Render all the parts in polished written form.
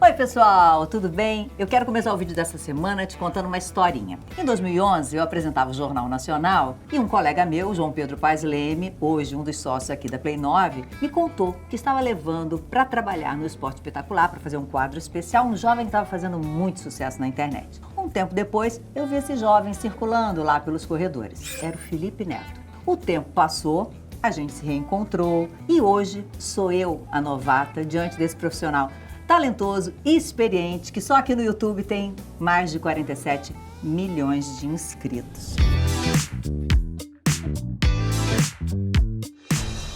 Oi pessoal, tudo bem? Eu quero começar o vídeo dessa semana te contando uma historinha. Em 2011 eu apresentava o Jornal Nacional e um colega meu, João Pedro Paes Leme, hoje um dos sócios aqui da Play 9, me contou que estava levando para trabalhar no Esporte Espetacular, para fazer um quadro especial, um jovem que estava fazendo muito sucesso na internet. Um tempo depois eu vi esse jovem circulando lá pelos corredores. Era o Felipe Neto. O tempo passou, a gente se reencontrou e hoje sou eu a novata diante desse profissional talentoso e experiente, que só aqui no YouTube tem mais de 47 milhões de inscritos.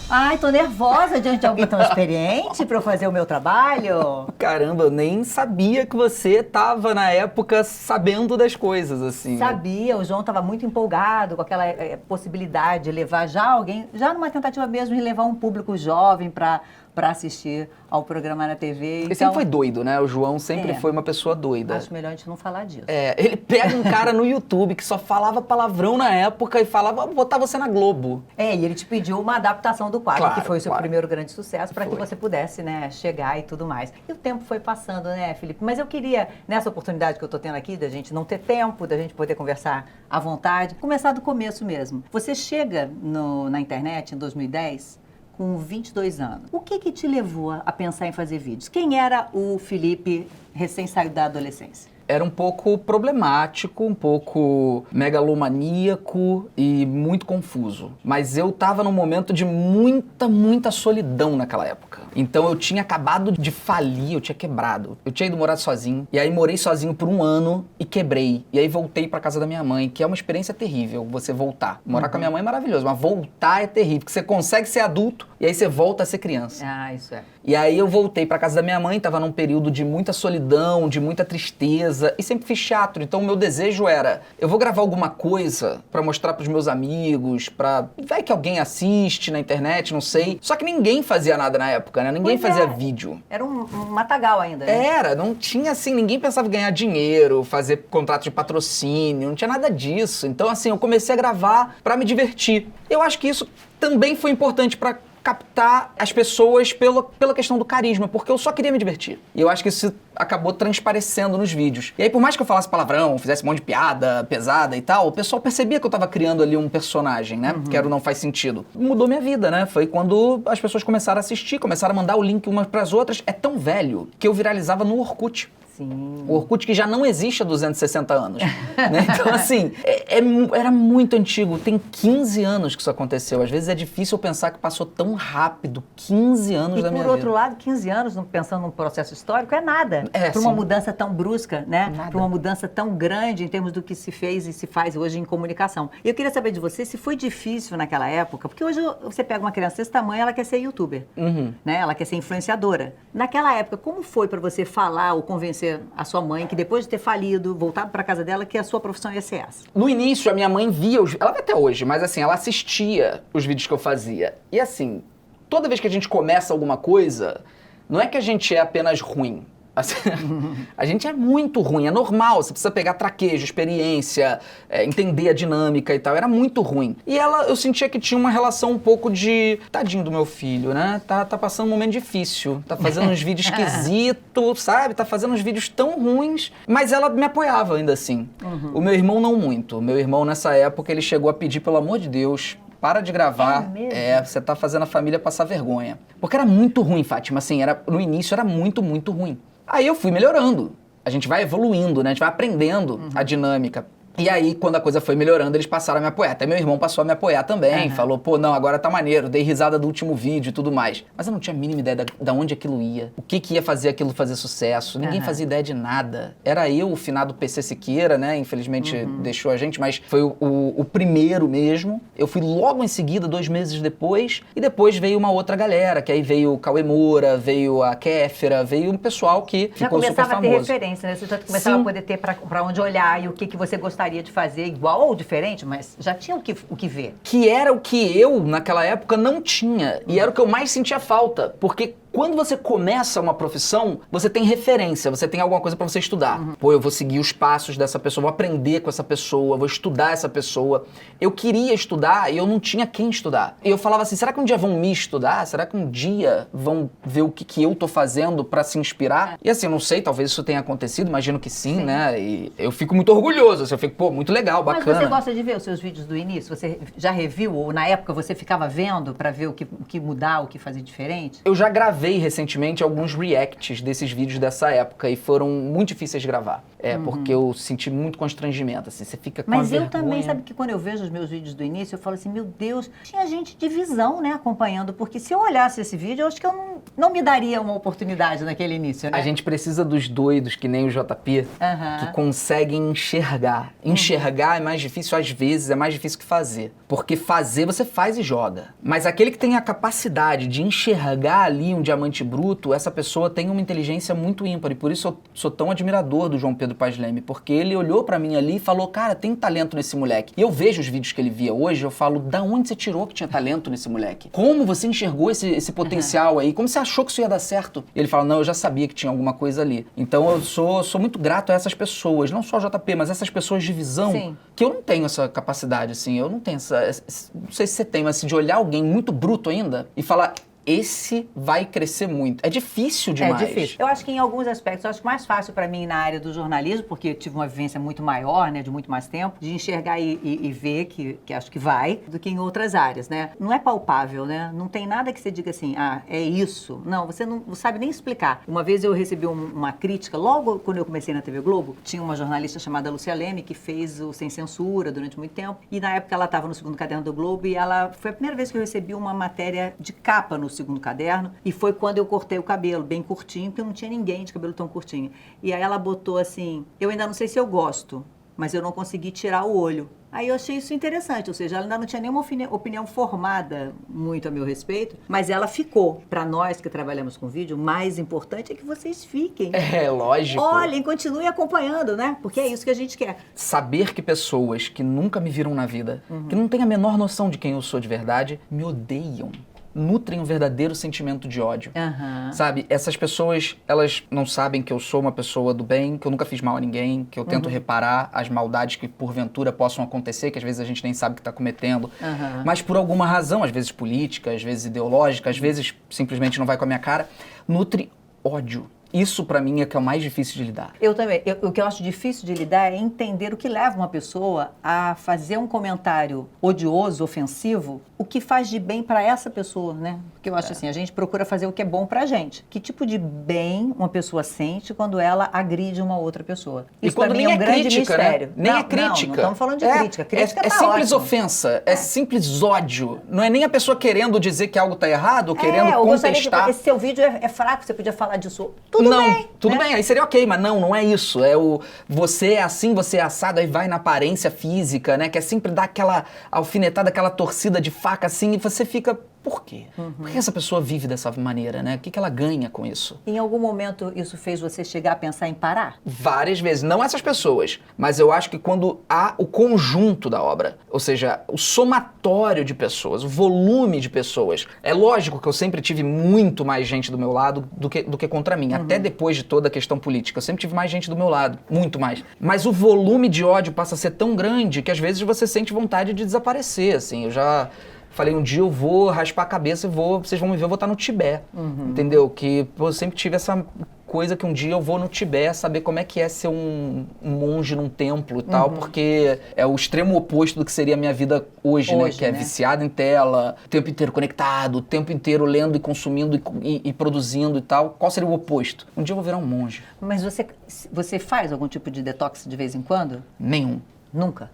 Ai, tô nervosa diante de alguém tão experiente para eu fazer o meu trabalho. Caramba, eu nem sabia que você tava na época sabendo das coisas, assim. Sabia, o João estava muito empolgado com aquela possibilidade de levar já alguém, já numa tentativa mesmo de levar um público jovem para assistir ao programa na TV. Ele sempre foi doido, né? O João sempre foi uma pessoa doida. Acho melhor a gente não falar disso. Ele pega um cara no YouTube que só falava palavrão na época e falava, vou botar você na Globo. E ele te pediu uma adaptação do quadro, Claro, que foi o seu claro. primeiro grande sucesso, para que você pudesse, né, chegar e tudo mais. E o tempo foi passando, né, Felipe? Mas eu queria, nessa oportunidade que eu tô tendo aqui, da gente não ter tempo, da gente poder conversar à vontade, começar do começo mesmo. Você chega na internet em 2010... com 22 anos. O que te levou a pensar em fazer vídeos? Quem era o Felipe recém-saído da adolescência? Era um pouco problemático, um pouco megalomaníaco e muito confuso. Mas eu tava num momento de muita solidão naquela época. Então eu tinha acabado de falir, eu tinha quebrado. Eu tinha ido morar sozinho, e aí morei sozinho por um ano e quebrei. E aí voltei pra casa da minha mãe, que é uma experiência terrível, você voltar. Morar com a minha mãe é maravilhoso, mas voltar é terrível, porque você consegue ser adulto e aí você volta a ser criança. Ah, isso é. E aí eu voltei pra casa da minha mãe, tava num período de muita solidão, de muita tristeza, e sempre fiz teatro. Então o meu desejo era, eu vou gravar alguma coisa pra mostrar pros meus amigos, vai que alguém assiste na internet, não sei. Só que ninguém fazia nada na época, né? Ninguém fazia vídeo. Era um matagal ainda, né? Era, não tinha assim, ninguém pensava em ganhar dinheiro, fazer contrato de patrocínio, não tinha nada disso. Então assim, eu comecei a gravar pra me divertir. Eu acho que isso também foi importante pra captar as pessoas pela questão do carisma, porque eu só queria me divertir. E eu acho que isso acabou transparecendo nos vídeos. E aí, por mais que eu falasse palavrão, fizesse um monte de piada pesada e tal, o pessoal percebia que eu tava criando ali um personagem, né? Que era o Não Faz Sentido. Mudou minha vida, né? Foi quando as pessoas começaram a assistir, começaram a mandar o link umas pras outras. É tão velho que eu viralizava no Orkut. Sim. O Orkut que já não existe há 260 anos. Né? Então, assim, era muito antigo. Tem 15 anos que isso aconteceu. Às vezes é difícil pensar que passou tão rápido. 15 anos da minha vida. E por outro lado, 15 anos, pensando num processo histórico, é nada. Para uma mudança tão brusca, né? Para uma mudança tão grande em termos do que se fez e se faz hoje em comunicação. E eu queria saber de você se foi difícil naquela época, porque hoje você pega uma criança desse tamanho, ela quer ser youtuber, né? Ela quer ser influenciadora. Naquela época, como foi para você falar ou convencer a sua mãe, que depois de ter falido, voltado para casa dela, que a sua profissão ia ser essa? No início, a minha mãe via, ela vê até hoje, mas assim, ela assistia os vídeos que eu fazia. E assim, toda vez que a gente começa alguma coisa, não é que a gente é apenas ruim. Assim, a gente é muito ruim, é normal, você precisa pegar traquejo, experiência, entender a dinâmica e tal, era muito ruim. E eu sentia que tinha uma relação um pouco de, tadinho do meu filho, né, tá passando um momento difícil, tá fazendo uns vídeos esquisitos, sabe, tá fazendo uns vídeos tão ruins, mas ela me apoiava ainda assim. O meu irmão não muito, o meu irmão nessa época ele chegou a pedir, pelo amor de Deus, para de gravar, você tá fazendo a família passar vergonha. Porque era muito ruim, Fátima, assim, no início era muito ruim. Aí eu fui melhorando, a gente vai evoluindo, né? A gente vai aprendendo a dinâmica. E aí, quando a coisa foi melhorando, eles passaram a me apoiar. Até meu irmão passou a me apoiar também. Falou, pô, não, agora tá maneiro. Dei risada do último vídeo e tudo mais. Mas eu não tinha a mínima ideia da onde aquilo ia. O que ia fazer aquilo fazer sucesso. Ninguém fazia ideia de nada. Era eu, o finado PC Siqueira, né? Infelizmente deixou a gente, mas foi o primeiro mesmo. Eu fui logo em seguida, 2 meses depois. E depois veio uma outra galera, que aí veio o Cauê Moura, veio a Kéfera, veio um pessoal que ficou super famoso. Já começava a ter referência, né? Você já começava a poder ter pra onde olhar e o que você gostaria de fazer igual ou diferente, mas já tinha o que ver. Que era o que eu, naquela época, não tinha. E era o que eu mais sentia falta. Porque Quando você começa uma profissão, você tem referência, você tem alguma coisa pra você estudar. Pô, eu vou seguir os passos dessa pessoa, vou aprender com essa pessoa, vou estudar essa pessoa. Eu queria estudar e eu não tinha quem estudar. E eu falava assim, será que um dia vão me estudar? Será que um dia vão ver o que eu tô fazendo pra se inspirar? E assim, eu não sei, talvez isso tenha acontecido, imagino que sim, né? E eu fico muito orgulhoso, assim, eu fico, pô, muito legal, bacana. Mas você gosta de ver os seus vídeos do início? Você já reviu? Ou na época você ficava vendo pra ver o que mudar, o que fazer diferente? Eu já gravei recentemente alguns reacts desses vídeos dessa época e foram muito difíceis de gravar. Porque eu senti muito constrangimento, assim, você fica com Mas a eu vergonha. também, sabe que quando eu vejo os meus vídeos do início, eu falo assim, meu Deus, tinha gente de visão, né, acompanhando, porque se eu olhasse esse vídeo, eu acho que eu não me daria uma oportunidade naquele início, né? A gente precisa dos doidos, que nem o JP, que conseguem enxergar. Enxergar é mais difícil, às vezes, é mais difícil que fazer. Porque fazer, você faz e joga. Mas aquele que tem a capacidade de enxergar ali um diamante bruto, essa pessoa tem uma inteligência muito ímpar. E por isso eu sou tão admirador do João Pedro Paes Leme, porque ele olhou pra mim ali e falou, cara, tem talento nesse moleque. E eu vejo os vídeos que ele via hoje, eu falo, da onde você tirou que tinha talento nesse moleque? Como você enxergou esse potencial aí? Como você achou que isso ia dar certo? E ele fala, não, eu já sabia que tinha alguma coisa ali. Então eu sou muito grato a essas pessoas, não só o JP, mas essas pessoas de visão, Sim. que eu não tenho essa capacidade, assim, eu não tenho não sei se você tem, mas assim, de olhar alguém muito bruto ainda e falar, esse vai crescer muito. É difícil demais. É difícil. Eu acho que em alguns aspectos, eu acho mais fácil para mim na área do jornalismo, porque eu tive uma vivência muito maior, né, de muito mais tempo, de enxergar e ver que acho que vai, do que em outras áreas, né? Não é palpável, né? Não tem nada que você diga assim, ah, é isso. Não, você não sabe nem explicar. Uma vez eu recebi uma crítica, logo quando eu comecei na TV Globo, tinha uma jornalista chamada Lúcia Leme, que fez o Sem Censura durante muito tempo, e na época ela estava no segundo caderno do Globo, e foi a primeira vez que eu recebi uma matéria de capa no segundo caderno, e foi quando eu cortei o cabelo, bem curtinho, porque eu não tinha ninguém de cabelo tão curtinho. E aí ela botou assim, eu ainda não sei se eu gosto, mas eu não consegui tirar o olho. Aí eu achei isso interessante, ou seja, ela ainda não tinha nenhuma opinião formada muito a meu respeito, mas ela ficou. Para nós que trabalhamos com vídeo, o mais importante é que vocês fiquem. É, lógico. Olhem, continuem acompanhando, né? Porque é isso que a gente quer. Saber que pessoas que nunca me viram na vida, que não têm a menor noção de quem eu sou de verdade, me odeiam. Nutrem um verdadeiro sentimento de ódio, sabe? Essas pessoas, elas não sabem que eu sou uma pessoa do bem, que eu nunca fiz mal a ninguém, que eu tento reparar as maldades que porventura possam acontecer, que às vezes a gente nem sabe que está cometendo, mas por alguma razão, às vezes política, às vezes ideológica, às vezes simplesmente não vai com a minha cara, nutre ódio. Isso pra mim é que é o mais difícil de lidar. Eu também. O que eu acho difícil de lidar é entender o que leva uma pessoa a fazer um comentário odioso, ofensivo, o que faz de bem pra essa pessoa, né? Porque eu acho assim, a gente procura fazer o que é bom pra gente. Que tipo de bem uma pessoa sente quando ela agride uma outra pessoa? Isso pra mim é um grande mistério. Né? Nem é crítica. Não estamos falando de crítica. Crítica é tá simples ótimo. ofensa, é simples ódio. Não é nem a pessoa querendo dizer que algo tá errado ou querendo ou contestar. Esse seu vídeo é fraco, você podia falar disso. Tudo bem, aí seria ok, mas não é isso. É o você é assim, você é assado, aí vai na aparência física, né? Que é sempre dar aquela alfinetada, aquela torcida de faca assim, e você fica, por quê? Por que essa pessoa vive dessa maneira, né? O que ela ganha com isso? Em algum momento isso fez você chegar a pensar em parar? Várias vezes, não essas pessoas, mas eu acho que quando há o conjunto da obra, ou seja, o somatório de pessoas, o volume de pessoas, é lógico que eu sempre tive muito mais gente do meu lado do que contra mim, até depois de toda a questão política, eu sempre tive mais gente do meu lado, muito mais. Mas o volume de ódio passa a ser tão grande que às vezes você sente vontade de desaparecer, assim, eu já... Falei, um dia eu vou raspar a cabeça e vocês vão me ver, eu vou estar no Tibete, entendeu? Que eu sempre tive essa coisa que um dia eu vou no Tibete saber como é que é ser um monge num templo e tal, porque é o extremo oposto do que seria a minha vida hoje, né? Que é viciado em tela, o tempo inteiro conectado, o tempo inteiro lendo e consumindo e produzindo e tal. Qual seria o oposto? Um dia eu vou virar um monge. Mas você faz algum tipo de detox de vez em quando? Nenhum. Nunca?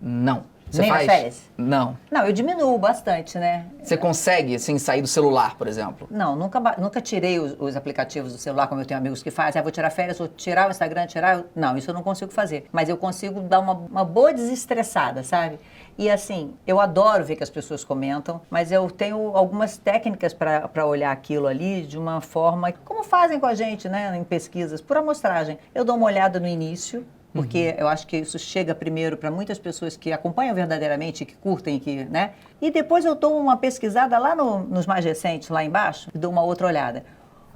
Não. Você Nem faz? nas férias? Não. Não, eu diminuo bastante, né? Você consegue, assim, sair do celular, por exemplo? Não, nunca tirei os aplicativos do celular, como eu tenho amigos que fazem. Vou tirar férias, vou tirar o Instagram, Não, isso eu não consigo fazer. Mas eu consigo dar uma boa desestressada, sabe? E assim, eu adoro ver que as pessoas comentam, mas eu tenho algumas técnicas para olhar aquilo ali de uma forma... Como fazem com a gente, né, em pesquisas, por amostragem. Eu dou uma olhada no início, porque eu acho que isso chega primeiro para muitas pessoas que acompanham verdadeiramente, que curtem, que, né? E depois eu dou uma pesquisada lá nos mais recentes, lá embaixo, e dou uma outra olhada.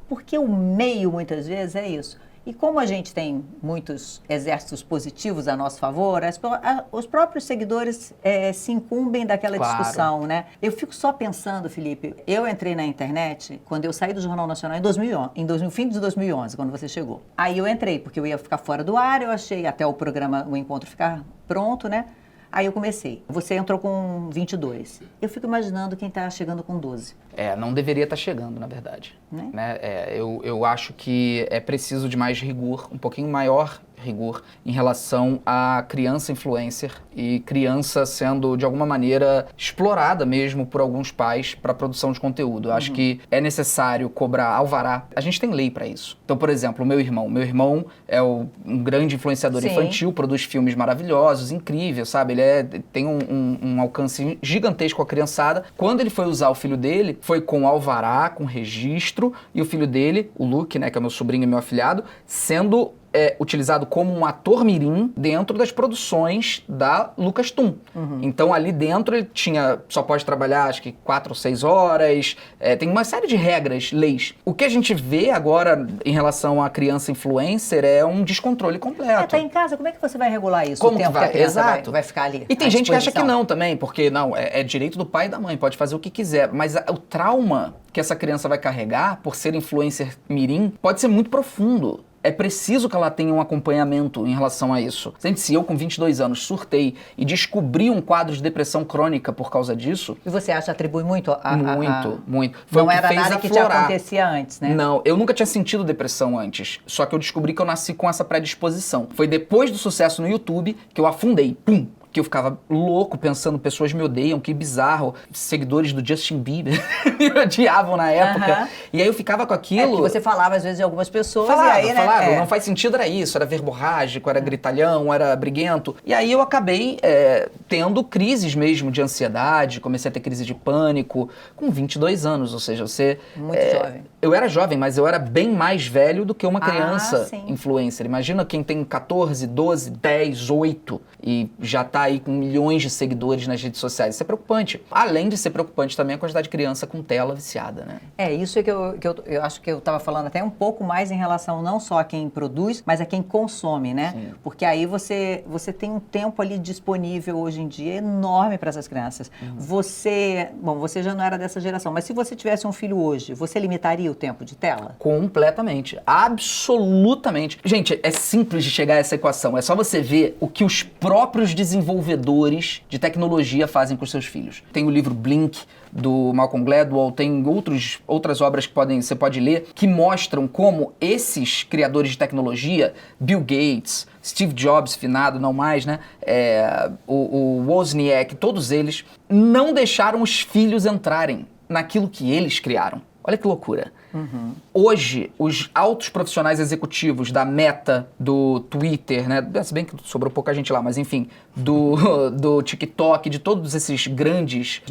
Porque o meio, muitas vezes, é isso. E como a gente tem muitos exércitos positivos a nosso favor, os próprios seguidores se incumbem daquela discussão, né? Eu fico só pensando, Felipe, eu entrei na internet quando eu saí do Jornal Nacional em 2011, no fim de 2011, quando você chegou. Aí eu entrei, porque eu ia ficar fora do ar, eu achei até o programa, o encontro ficar pronto, né? Aí eu comecei. Você entrou com 22. Eu fico imaginando quem está chegando com 12. Não deveria estar chegando, na verdade. Né? Eu acho que é preciso de mais rigor, um pouquinho maior rigor em relação à criança influencer e criança sendo, de alguma maneira, explorada mesmo por alguns pais para produção de conteúdo. Eu acho que é necessário cobrar alvará. A gente tem lei para isso. Então, por exemplo, o meu irmão é um grande influenciador infantil, produz filmes maravilhosos, incrível, sabe? Ele tem um alcance gigantesco com a criançada. Quando ele foi usar o filho dele, foi com alvará, com registro, e o filho dele, o Luke, né, que é meu sobrinho e meu afilhado, sendo utilizado como um ator mirim dentro das produções da Lucastum. Então ali dentro ele só pode trabalhar acho que 4 ou 6 horas, tem uma série de regras, leis. O que a gente vê agora em relação à criança influencer é um descontrole completo. Tá em casa, como é que você vai regular isso? Como o tempo que vai? Que a criança Exato. vai ficar ali? E tem gente que acha que não também, porque não, é direito do pai e da mãe, pode fazer o que quiser, mas o trauma que essa criança vai carregar por ser influencer mirim pode ser muito profundo. É preciso que ela tenha um acompanhamento em relação a isso. Gente, se eu com 22 anos surtei e descobri um quadro de depressão crônica por causa disso... E você acha que atribui muito Muito. Foi não o que era fez nada aflorar. que te acontecia antes, né? Não, eu nunca tinha sentido depressão antes. Só que eu descobri que eu nasci com essa predisposição. Foi depois do sucesso no YouTube que eu afundei. Pum! Que eu ficava louco pensando, pessoas me odeiam, que bizarro. Seguidores do Justin Bieber me odiavam na época. E aí eu ficava com aquilo... que você falava às vezes de algumas pessoas Falava, e aí, né? Não faz sentido, era isso. Era verborrágico, era gritalhão, era briguento. E aí eu acabei tendo crises mesmo de ansiedade, comecei a ter crise de pânico com 22 anos, ou seja, você... Muito jovem. Eu era jovem, mas eu era bem mais velho do que uma criança influencer. Imagina quem tem 14, 12, 10, 8 e já tá aí com milhões de seguidores nas redes sociais. Isso é preocupante. Além de ser preocupante também a quantidade de criança com tela viciada, né? Isso é que eu acho que eu estava falando até um pouco mais em relação não só a quem produz, mas a quem consome, né? Sim. Porque aí você tem um tempo ali disponível hoje em dia enorme para essas crianças. Você já não era dessa geração, mas se você tivesse um filho hoje, você limitaria o tempo de tela? Completamente. Absolutamente. Gente, é simples de chegar a essa equação. É só você ver o que os próprios desenvolvedores de tecnologia fazem com os seus filhos. Tem o livro Blink, do Malcolm Gladwell, tem outras obras que você pode ler, que mostram como esses criadores de tecnologia, Bill Gates, Steve Jobs, finado, não mais, né? O Wozniak, todos eles não deixaram os filhos entrarem naquilo que eles criaram. Olha que loucura. Hoje, os altos profissionais executivos da Meta, do Twitter, né? Se bem que sobrou pouca gente lá, mas enfim, do TikTok, de todos desses grandes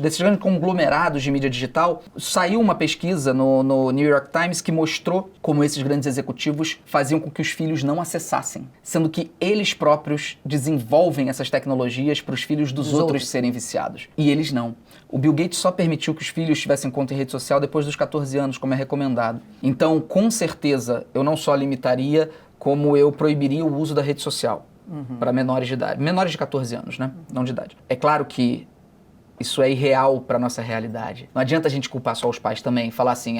conglomerados de mídia digital, saiu uma pesquisa no New York Times que mostrou como esses grandes executivos faziam com que os filhos não acessassem, sendo que eles próprios desenvolvem essas tecnologias para os filhos dos outros serem viciados. E eles não. O Bill Gates só permitiu que os filhos tivessem conta em rede social depois dos 14 anos, como é recomendado. Então, com certeza, eu não só limitaria, como eu proibiria o uso da rede social para menores de idade. Menores de 14 anos, né? Não de idade. É claro que isso é irreal para nossa realidade. Não adianta a gente culpar só os pais também, falar assim,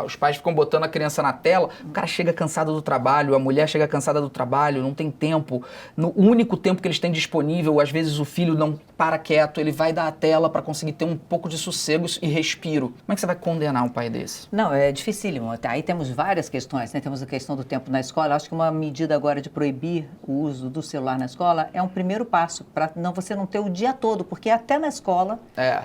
os pais ficam botando a criança na tela, o cara chega cansado do trabalho, a mulher chega cansada do trabalho, não tem tempo. No único tempo que eles têm disponível, às vezes o filho não para quieto, ele vai dar a tela para conseguir ter um pouco de sossego e respiro. Como é que você vai condenar um pai desse? Não, é dificílimo. Aí temos várias questões, né? Temos a questão do tempo na escola. Acho que uma medida agora de proibir o uso do celular na escola é um primeiro passo para você não ter o dia todo, porque até na escola,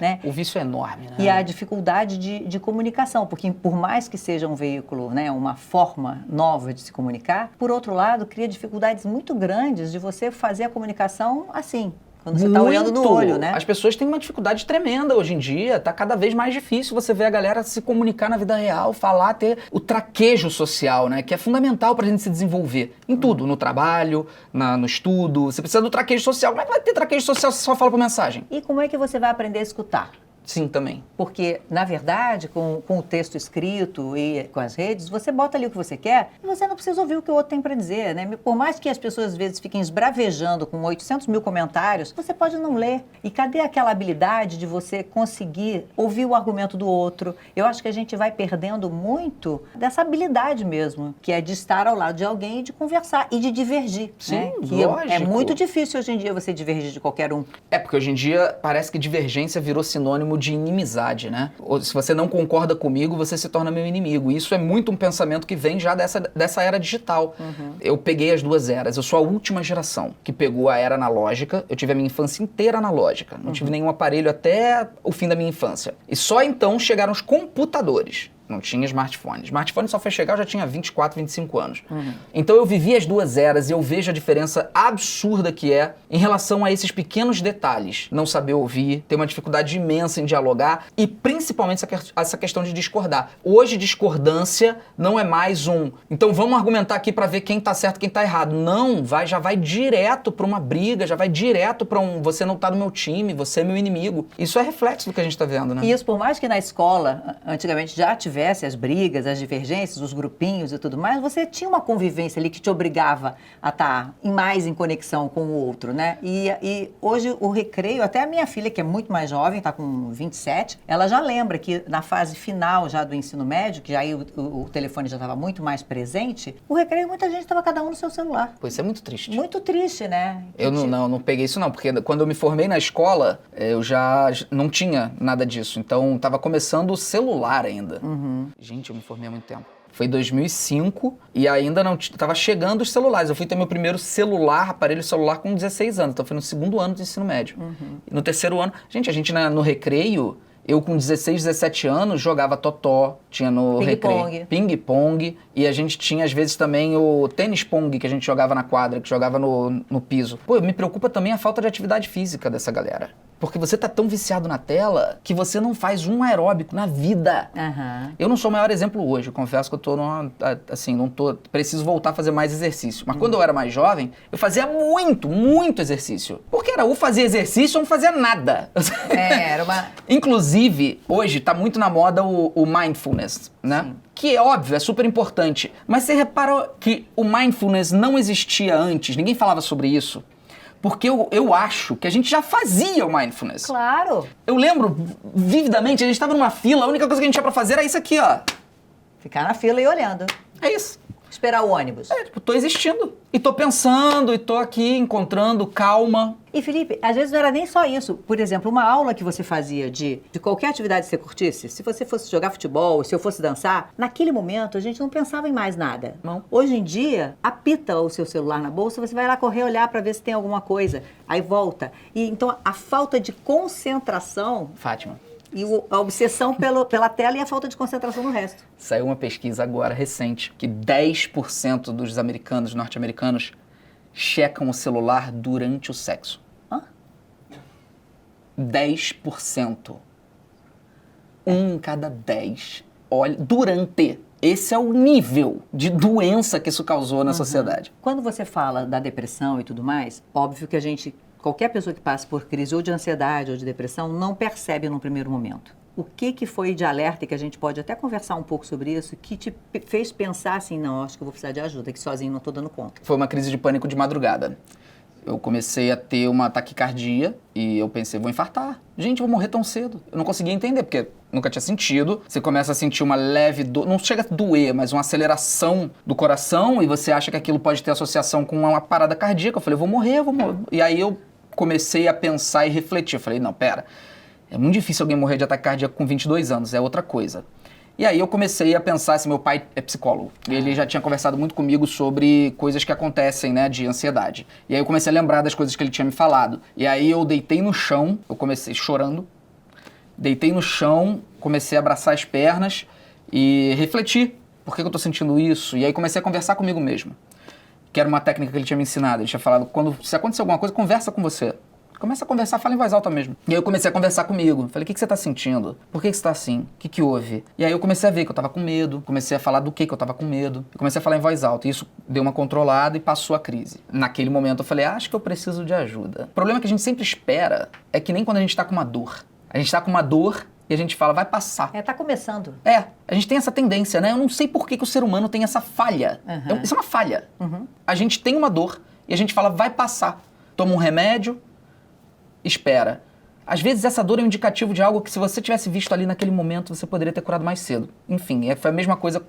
né? O vício é enorme, né? E a dificuldade de comunicação, porque por mais que seja um veículo, né, uma forma nova de se comunicar, por outro lado, cria dificuldades muito grandes de você fazer a comunicação assim, Quando você tá olhando no olho, né? As pessoas têm uma dificuldade tremenda hoje em dia. Tá cada vez mais difícil você ver a galera se comunicar na vida real, falar, ter o traquejo social, né? Que é fundamental pra gente se desenvolver. Em tudo, no trabalho, no estudo. Você precisa do traquejo social. Como é que vai ter traquejo social se você só fala por mensagem? E como é que você vai aprender a escutar? Sim, também. Porque, na verdade, com o texto escrito e com as redes, você bota ali o que você quer e você não precisa ouvir o que o outro tem para dizer, né? Por mais que as pessoas, às vezes, fiquem esbravejando com 800 mil comentários, você pode não ler. E cadê aquela habilidade de você conseguir ouvir o argumento do outro? Eu acho que a gente vai perdendo muito dessa habilidade mesmo, que é de estar ao lado de alguém e de conversar e de divergir. Sim, né? Que lógico. é muito difícil hoje em dia você divergir de qualquer um. É, porque hoje em dia parece que divergência virou sinônimo de inimizade, né? Ou se você não concorda comigo, você se torna meu inimigo. E isso é muito um pensamento que vem já dessa era digital. Eu peguei as duas eras. Eu sou a última geração que pegou a era analógica. Eu tive a minha infância inteira analógica. Não tive nenhum aparelho até o fim da minha infância. E só então chegaram os computadores. Não tinha smartphone. Smartphone só foi chegar, eu já tinha 24, 25 anos. Então eu vivi as duas eras e eu vejo a diferença absurda que é em relação a esses pequenos detalhes. Não saber ouvir, ter uma dificuldade imensa em dialogar e principalmente essa questão de discordar. Hoje discordância não é mais então vamos argumentar aqui pra ver quem tá certo e quem tá errado. Não, já vai direto pra uma briga, já vai direto pra você não tá no meu time, você é meu inimigo. Isso é reflexo do que a gente tá vendo, né? E isso, por mais que na escola, antigamente já tivesse as brigas, as divergências, os grupinhos e tudo mais, você tinha uma convivência ali que te obrigava a estar mais em conexão com o outro, né? E hoje o recreio, até a minha filha, que é muito mais jovem, está com 27, ela já lembra que na fase final já do ensino médio, que aí o telefone já estava muito mais presente, o recreio muita gente estava cada um no seu celular. Pois isso é muito triste. Muito triste, né? Eu não peguei isso não, porque quando eu me formei na escola, eu já não tinha nada disso. Então, estava começando o celular ainda. Gente, eu me formei há muito tempo. Foi em 2005 e ainda não estava chegando os celulares. Eu fui ter meu primeiro aparelho celular com 16 anos. Então foi no segundo ano do ensino médio. E no terceiro ano, a gente no recreio, eu com 16, 17 anos jogava totó, tinha no recreio ping-pong, e a gente tinha às vezes também o tênis-pong que a gente jogava na quadra, que jogava no piso. Pô, me preocupa também a falta de atividade física dessa galera. Porque você tá tão viciado na tela que você não faz um aeróbico na vida. Eu não sou o maior exemplo hoje, eu confesso que eu tô preciso voltar a fazer mais exercício. Mas quando eu era mais jovem, eu fazia muito exercício. Porque era ou fazia exercício ou não fazia nada. Era uma... Inclusive, hoje tá muito na moda o mindfulness, né? Sim. Que é óbvio, é super importante. Mas você reparou que o mindfulness não existia antes? Ninguém falava sobre isso. Porque eu acho que a gente já fazia o mindfulness. Claro. Eu lembro vividamente, a gente estava numa fila, a única coisa que a gente tinha pra fazer era isso aqui, ó. Ficar na fila e olhando. É isso. Esperar o ônibus. Tô existindo. E tô pensando, e tô aqui encontrando calma. E Felipe, às vezes não era nem só isso. Por exemplo, uma aula que você fazia de qualquer atividade que você curtisse, se você fosse jogar futebol, se eu fosse dançar, naquele momento a gente não pensava em mais nada. Não. Hoje em dia, apita o seu celular na bolsa, você vai lá correr, olhar para ver se tem alguma coisa. Aí volta. E então a falta de concentração... Fátima. E a obsessão pela tela e a falta de concentração no resto. Saiu uma pesquisa agora, recente, que 10% dos norte-americanos, checam o celular durante o sexo. 10%. 1 em cada 10. Olha, durante. Esse é o nível de doença que isso causou na sociedade. Quando você fala da depressão e tudo mais, óbvio que qualquer pessoa que passe por crise ou de ansiedade ou de depressão não percebe num primeiro momento. O que foi de alerta, e que a gente pode até conversar um pouco sobre isso, que te fez pensar assim, não, acho que eu vou precisar de ajuda, que sozinho não estou dando conta? Foi uma crise de pânico de madrugada. Eu comecei a ter uma taquicardia e eu pensei, vou infartar. Gente, eu vou morrer tão cedo. Eu não conseguia entender, porque nunca tinha sentido. Você começa a sentir uma leve dor, não chega a doer, mas uma aceleração do coração e você acha que aquilo pode ter associação com uma parada cardíaca. Eu falei, vou morrer. E aí eu comecei a pensar e refletir. Eu falei, não, pera, é muito difícil alguém morrer de ataque cardíaco com 22 anos, é outra coisa. E aí eu comecei a pensar, assim, meu pai é psicólogo, ele já tinha conversado muito comigo sobre coisas que acontecem, né, de ansiedade. E aí eu comecei a lembrar das coisas que ele tinha me falado. E aí eu deitei no chão, eu comecei chorando, deitei no chão, comecei a abraçar as pernas e refleti, por que eu tô sentindo isso? E aí comecei a conversar comigo mesmo, que era uma técnica que ele tinha me ensinado. Ele tinha falado, se acontecer alguma coisa, conversa com você. Começa a conversar, fala em voz alta mesmo. E aí eu comecei a conversar comigo. Falei, o que você tá sentindo? Por que você tá assim? O que houve? E aí eu comecei a ver que eu tava com medo, comecei a falar do que eu tava com medo. Eu comecei a falar em voz alta. E isso deu uma controlada e passou a crise. Naquele momento eu falei, acho que eu preciso de ajuda. O problema que a gente sempre espera é que nem quando a gente tá com uma dor. A gente tá com uma dor e a gente fala, vai passar. Tá começando. A gente tem essa tendência, né? Eu não sei por que o ser humano tem essa falha. Isso é uma falha. A gente tem uma dor e a gente fala, vai passar. Toma um remédio, espera. Às vezes essa dor é um indicativo de algo que se você tivesse visto ali naquele momento, você poderia ter curado mais cedo. Enfim, foi a mesma coisa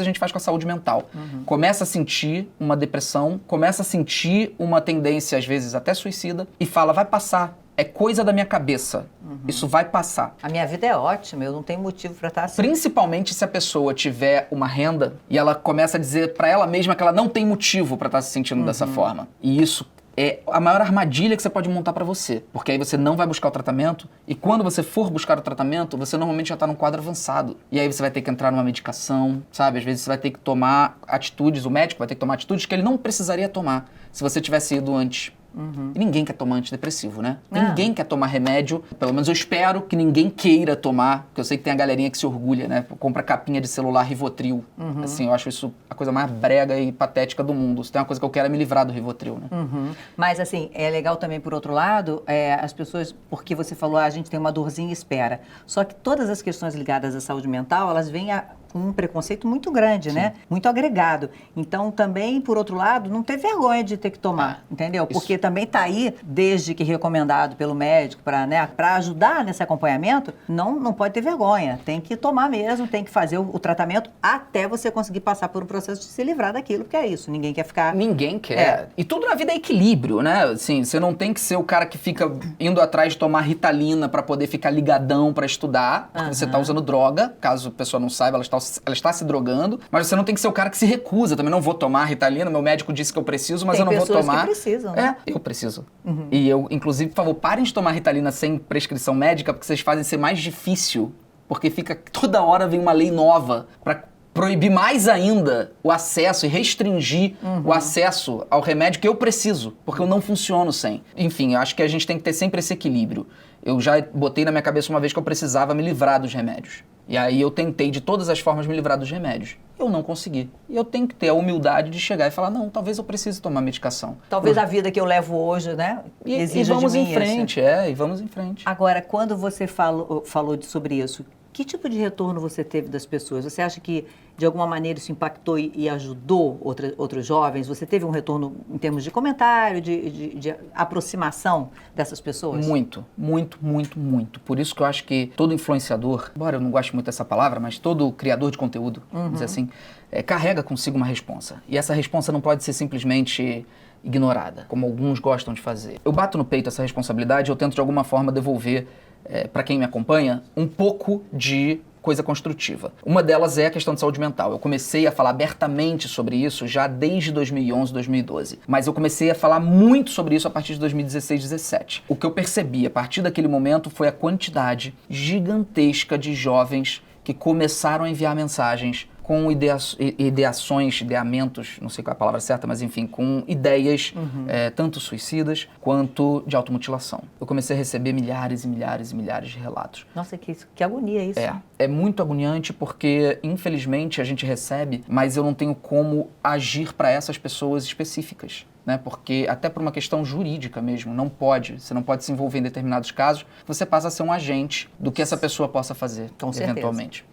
a gente faz com a saúde mental. Começa a sentir uma depressão, começa a sentir uma tendência, às vezes até suicida, e fala, vai passar. É coisa da minha cabeça. Isso vai passar. A minha vida é ótima, eu não tenho motivo pra estar assim. Principalmente se a pessoa tiver uma renda e ela começa a dizer pra ela mesma que ela não tem motivo pra estar se sentindo dessa forma. E isso é a maior armadilha que você pode montar pra você. Porque aí você não vai buscar o tratamento e quando você for buscar o tratamento, você normalmente já tá num quadro avançado. E aí você vai ter que entrar numa medicação, sabe? Às vezes você vai ter que tomar atitudes, o médico vai ter que tomar atitudes que ele não precisaria tomar se você tivesse ido antes. E ninguém quer tomar antidepressivo, né? Ninguém quer tomar remédio. Pelo menos eu espero que ninguém queira tomar. Porque eu sei que tem a galerinha que se orgulha, né? Compra capinha de celular Rivotril. Assim, eu acho isso a coisa mais brega e patética do mundo. Se tem uma coisa que eu quero é me livrar do Rivotril, né? Mas, assim, é legal também, por outro lado, as pessoas... Porque você falou, a gente tem uma dorzinha e espera. Só que todas as questões ligadas à saúde mental, elas vêm com um preconceito muito grande, né? Muito agregado. Então, também, por outro lado, não ter vergonha de ter que tomar, entendeu? Porque também tá aí, desde que recomendado pelo médico, para ajudar nesse acompanhamento, não pode ter vergonha. Tem que tomar mesmo, tem que fazer o tratamento até você conseguir passar por um processo de se livrar daquilo, porque é isso, ninguém quer ficar... Ninguém quer. E tudo na vida é equilíbrio, né? Assim, você não tem que ser o cara que fica indo atrás de tomar Ritalina para poder ficar ligadão para estudar, porque você tá usando droga, caso a pessoa não saiba, ela está se drogando, mas você não tem que ser o cara que se recusa. Também não vou tomar Ritalina, meu médico disse que eu preciso, mas eu não vou tomar. Tem pessoas que precisam, né? Eu preciso. E eu, inclusive, por favor, parem de tomar Ritalina sem prescrição médica, porque vocês fazem ser mais difícil, porque fica toda hora vem uma lei nova para proibir mais ainda o acesso e restringir o acesso ao remédio que eu preciso, porque eu não funciono sem. Enfim, eu acho que a gente tem que ter sempre esse equilíbrio. Eu já botei na minha cabeça uma vez que eu precisava me livrar dos remédios. E aí eu tentei de todas as formas me livrar dos remédios. Eu não consegui. E eu tenho que ter a humildade de chegar e falar, não, talvez eu precise tomar medicação. Talvez a vida que eu levo hoje, né, exija e vamos de mim em frente, e vamos em frente. Agora, quando você falou sobre isso, que tipo de retorno você teve das pessoas? Você acha que, de alguma maneira, isso impactou e ajudou outros jovens? Você teve um retorno em termos de comentário, de aproximação dessas pessoas? Muito, muito, muito, muito. Por isso que eu acho que todo influenciador, embora eu não goste muito dessa palavra, mas todo criador de conteúdo, vamos dizer assim, carrega consigo uma responsa. E essa responsa não pode ser simplesmente ignorada, como alguns gostam de fazer. Eu bato no peito essa responsabilidade e eu tento de alguma forma devolver para quem me acompanha um pouco de coisa construtiva. Uma delas é a questão de saúde mental. Eu comecei a falar abertamente sobre isso já desde 2011, 2012. Mas eu comecei a falar muito sobre isso a partir de 2016, 2017. O que eu percebi a partir daquele momento foi a quantidade gigantesca de jovens que começaram a enviar mensagens com ideamentos, não sei qual é a palavra certa, mas enfim, com ideias tanto suicidas quanto de automutilação. Eu comecei a receber milhares e milhares e milhares de relatos. Nossa, que agonia isso. É muito agoniante porque, infelizmente, a gente recebe, mas eu não tenho como agir para essas pessoas específicas. Né? Porque, até por uma questão jurídica mesmo, você não pode se envolver em determinados casos, você passa a ser um agente do que essa pessoa possa fazer, eventualmente.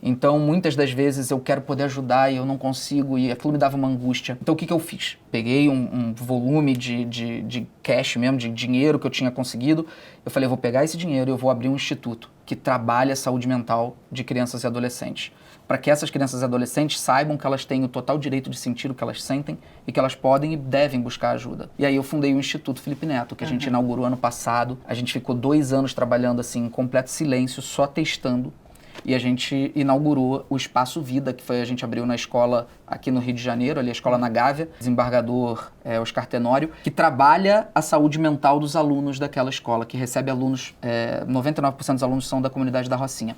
Então, muitas das vezes eu quero poder ajudar e eu não consigo, e aquilo me dava uma angústia. Então, o que eu fiz? Peguei um volume de cash mesmo, de dinheiro que eu tinha conseguido, eu falei, eu vou pegar esse dinheiro e eu vou abrir um instituto que trabalha a saúde mental de crianças e adolescentes. Para que essas crianças e adolescentes saibam que elas têm o total direito de sentir o que elas sentem e que elas podem e devem buscar ajuda. E aí eu fundei o Instituto Felipe Neto, que a gente inaugurou ano passado. A gente ficou 2 anos trabalhando assim, em completo silêncio, só testando. e a gente inaugurou o Espaço Vida, que a gente abriu na escola aqui no Rio de Janeiro, ali a escola na Gávea, desembargador Oscar Tenório, que trabalha a saúde mental dos alunos daquela escola, que recebe alunos, 99% dos alunos são da comunidade da Rocinha.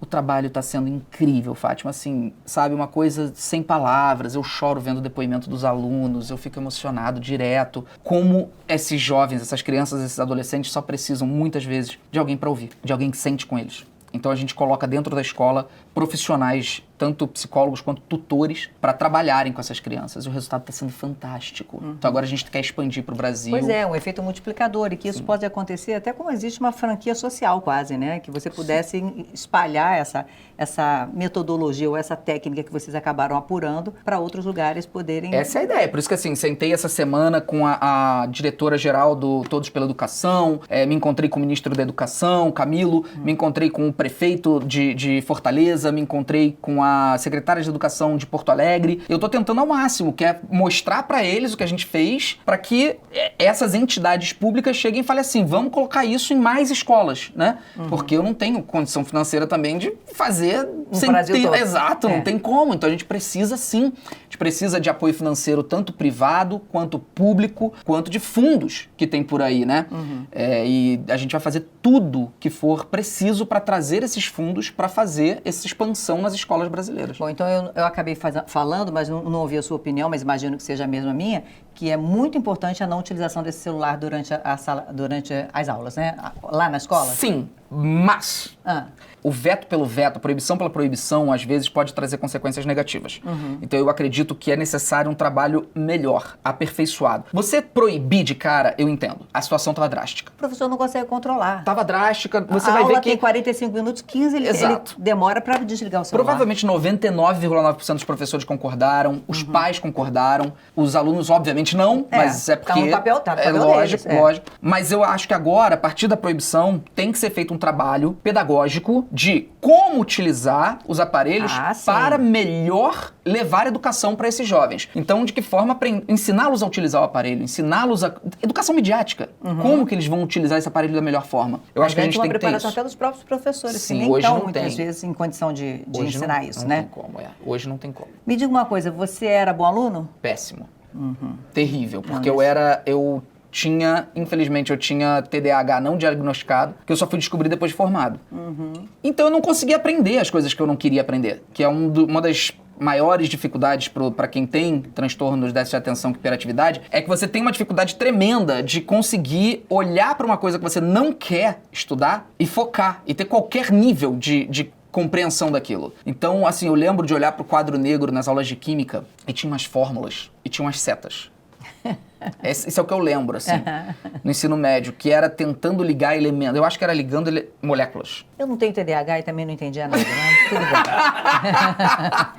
O trabalho está sendo incrível, Fátima, assim, sabe, uma coisa sem palavras, eu choro vendo o depoimento dos alunos, eu fico emocionado direto, como esses jovens, essas crianças, esses adolescentes só precisam, muitas vezes, de alguém para ouvir, de alguém que sente com eles. Então a gente coloca dentro da escola profissionais, tanto psicólogos quanto tutores, para trabalharem com essas crianças. E o resultado está sendo fantástico. Então agora a gente quer expandir para o Brasil. Pois é, um efeito multiplicador. E que isso pode acontecer até como existe uma franquia social quase, né? Que você pudesse espalhar essa metodologia ou essa técnica que vocês acabaram apurando para outros lugares poderem... Essa é a ideia. Por isso que, assim, sentei essa semana com a diretora-geral do Todos pela Educação, me encontrei com o ministro da Educação, Camilo, me encontrei com o prefeito de Fortaleza, me encontrei com a secretária de Educação de Porto Alegre. Eu tô tentando ao máximo, que é mostrar para eles o que a gente fez, para que essas entidades públicas cheguem e falem assim, vamos colocar isso em mais escolas, né? Porque eu não tenho condição financeira também de fazer sem ter... Exato, não tem como. Então a gente precisa sim, a gente precisa de apoio financeiro tanto privado, quanto público, quanto de fundos que tem por aí, né? E a gente vai fazer tudo que for preciso para trazer esses fundos para fazer essa expansão nas escolas brasileiras. Bom, então eu acabei falando, mas não ouvi a sua opinião, mas imagino que seja a mesma minha, que é muito importante a não utilização desse celular durante as aulas, né? Lá na escola? Sim, mas o veto pelo veto, a proibição pela proibição, às vezes pode trazer consequências negativas. Então eu acredito que é necessário um trabalho melhor, aperfeiçoado. Você proibir de cara, eu entendo. A situação estava drástica. O professor não consegue controlar. Estava drástica, você a vai ver aula que... tem 45 minutos, 15 ele demora para desligar o celular. Provavelmente 99,9% dos professores concordaram, os pais concordaram, os alunos obviamente não, mas é porque... Tá no papel, lógico, deles, lógico. Mas eu acho que agora, a partir da proibição, tem que ser feito um trabalho pedagógico de como utilizar os aparelhos para melhor levar educação para esses jovens. Então, de que forma ensiná-los a utilizar o aparelho, ensiná-los a... Educação midiática. Como que eles vão utilizar esse aparelho da melhor forma? Eu acho que a gente tem que ter isso. Uma preparação até dos próprios professores, Sim, que nem hoje estão não muitas tem. vezes em condição de ensinar isso, não né? Não tem como, Hoje não tem como. Me diga uma coisa, você era bom aluno? Péssimo. Terrível, porque infelizmente eu tinha TDAH não diagnosticado, que eu só fui descobrir depois de formado. Então eu não conseguia aprender as coisas que eu não queria aprender, que é uma das maiores dificuldades para quem tem transtornos de déficit de atenção e hiperatividade, é que você tem uma dificuldade tremenda de conseguir olhar para uma coisa que você não quer estudar e focar, e ter qualquer nível de compreensão daquilo. Então, assim, eu lembro de olhar para o quadro negro nas aulas de química e tinha umas fórmulas e tinha umas setas. Isso é o que eu lembro, assim, no ensino médio, que era tentando ligar elementos. Eu acho que era ligando moléculas. Eu não tenho TDAH e também não entendia nada, né? Tudo bem.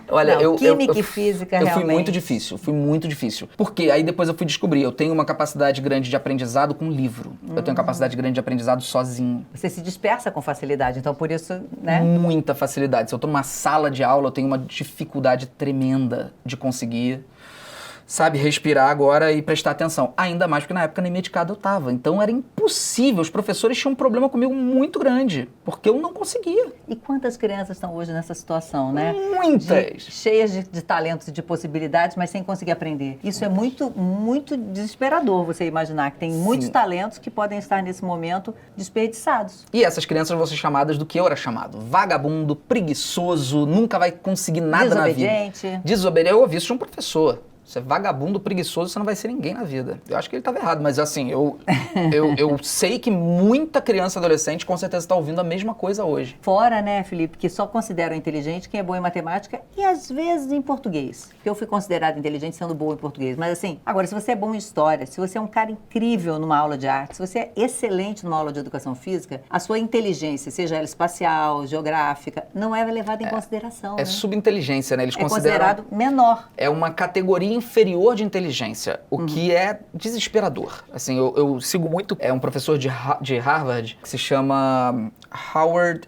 Olha, não, química e física realmente... Eu fui muito difícil. Porque aí depois eu fui descobrir, eu tenho uma capacidade grande de aprendizado com livro. Eu tenho capacidade grande de aprendizado sozinho. Você se dispersa com facilidade, então por isso, né? Muita facilidade. Se eu tô numa sala de aula, eu tenho uma dificuldade tremenda de conseguir... sabe, respirar agora e prestar atenção. Ainda mais porque na época nem medicado eu tava. Então era impossível. Os professores tinham um problema comigo muito grande, porque eu não conseguia. E quantas crianças estão hoje nessa situação, né? Muitas! Cheias de talentos e de possibilidades, mas sem conseguir aprender. Isso é muito, muito desesperador, você imaginar que tem muitos talentos que podem estar nesse momento desperdiçados. E essas crianças vão ser chamadas do que eu era chamado. Vagabundo, preguiçoso, nunca vai conseguir nada na vida. Desobediente. Eu ouvi isso de um professor. Você é vagabundo, preguiçoso, você não vai ser ninguém na vida. Eu acho que ele estava errado, mas assim, eu sei que muita criança e adolescente com certeza está ouvindo a mesma coisa hoje. Fora, né, Felipe, que só consideram inteligente quem é bom em matemática e às vezes em português. Porque eu fui considerada inteligente sendo boa em português. Mas assim, agora, se você é bom em história, se você é um cara incrível numa aula de arte, se você é excelente numa aula de educação física, a sua inteligência, seja ela espacial, geográfica, não é levada em consideração. É subinteligência, né? Eles consideram... considerado menor. É uma categoria inferior de inteligência, o que é desesperador. Assim, eu sigo muito um professor de Harvard que se chama Howard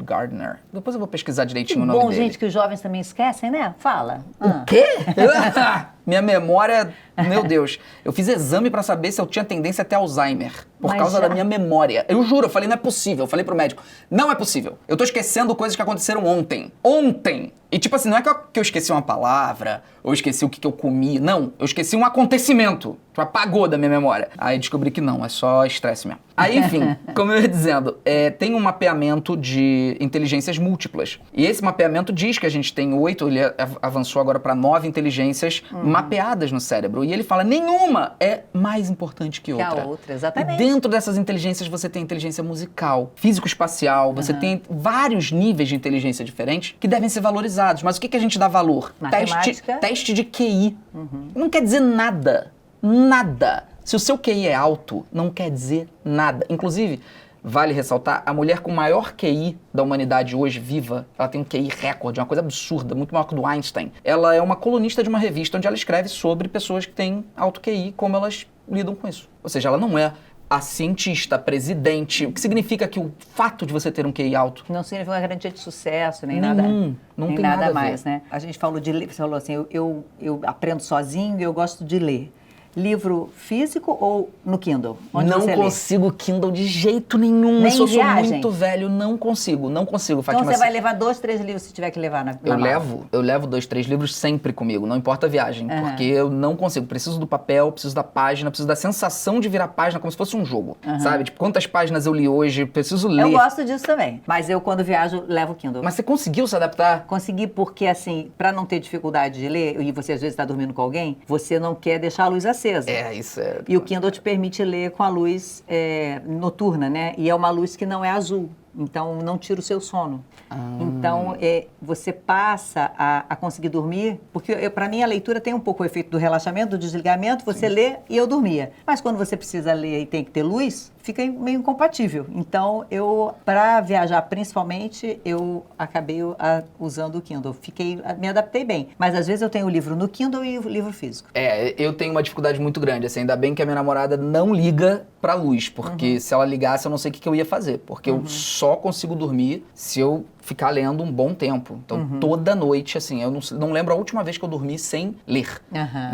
Gardner. Depois eu vou pesquisar direitinho o nome dele. Bom, gente, que os jovens também esquecem, né? Fala. O quê? Minha memória, meu Deus. Eu fiz exame pra saber se eu tinha tendência a ter Alzheimer. Por causa da minha memória. Eu juro, eu falei, não é possível. Eu falei pro médico, não é possível. Eu tô esquecendo coisas que aconteceram ontem. Ontem! E tipo assim, não é que eu esqueci uma palavra, ou esqueci o que eu comi. Não, eu esqueci um acontecimento. Que apagou da minha memória. Aí descobri que não, é só estresse mesmo. Aí, enfim, como eu ia dizendo, tem um mapeamento de inteligências múltiplas. E esse mapeamento diz que a gente tem 8, ele avançou agora para 9 inteligências mapeadas no cérebro. E ele fala, nenhuma é mais importante que outra. Que a outra, exatamente. E dentro dessas inteligências você tem inteligência musical, físico-espacial, você tem vários níveis de inteligência diferentes que devem ser valorizados. Mas o que a gente dá valor? Teste de QI. Não quer dizer nada. Nada. Se o seu QI é alto, não quer dizer nada. Inclusive, vale ressaltar, a mulher com maior QI da humanidade hoje viva, ela tem um QI recorde, uma coisa absurda, muito maior que o do Einstein. Ela é uma colunista de uma revista onde ela escreve sobre pessoas que têm alto QI, como elas lidam com isso. Ou seja, ela não é a cientista, a presidente, o que significa que o fato de você ter um QI alto... Não significa uma garantia de sucesso, nem nada. Não nem tem nada a mais, ver. né? A gente falou de ler, você falou assim, eu aprendo sozinho e eu gosto de ler. Livro físico ou no Kindle? Onde não você consigo lê? Kindle de jeito nenhum. Nem eu sou viagem? muito velho, não consigo, Fátima. Então você vai levar 2, 3 livros se tiver que levar na mala? Eu levo 2, 3 livros sempre comigo, não importa a viagem, porque eu não consigo. Preciso do papel, preciso da página, preciso da sensação de virar a página como se fosse um jogo, sabe? Tipo, quantas páginas eu li hoje, preciso ler. Eu gosto disso também, mas eu quando viajo levo o Kindle. Mas você conseguiu se adaptar? Consegui porque, assim, pra não ter dificuldade de ler, e você às vezes está dormindo com alguém, você não quer deixar a luz acesa. Isso. E o Kindle te permite ler com a luz noturna, né? E é uma luz que não é azul. Então, não tira o seu sono. Então, você passa a conseguir dormir, porque para mim a leitura tem um pouco o efeito do relaxamento, do desligamento, você lê e eu dormia. Mas quando você precisa ler e tem que ter luz, fica meio incompatível. Então, para viajar principalmente, eu acabei usando o Kindle. Me adaptei bem. Mas às vezes eu tenho o livro no Kindle e o livro físico. Eu tenho uma dificuldade muito grande, assim, ainda bem que a minha namorada não liga pra luz, porque se ela ligasse eu não sei o que eu ia fazer, porque eu só consigo dormir se eu ficar lendo um bom tempo. Então, toda noite, assim, eu não lembro a última vez que eu dormi sem ler.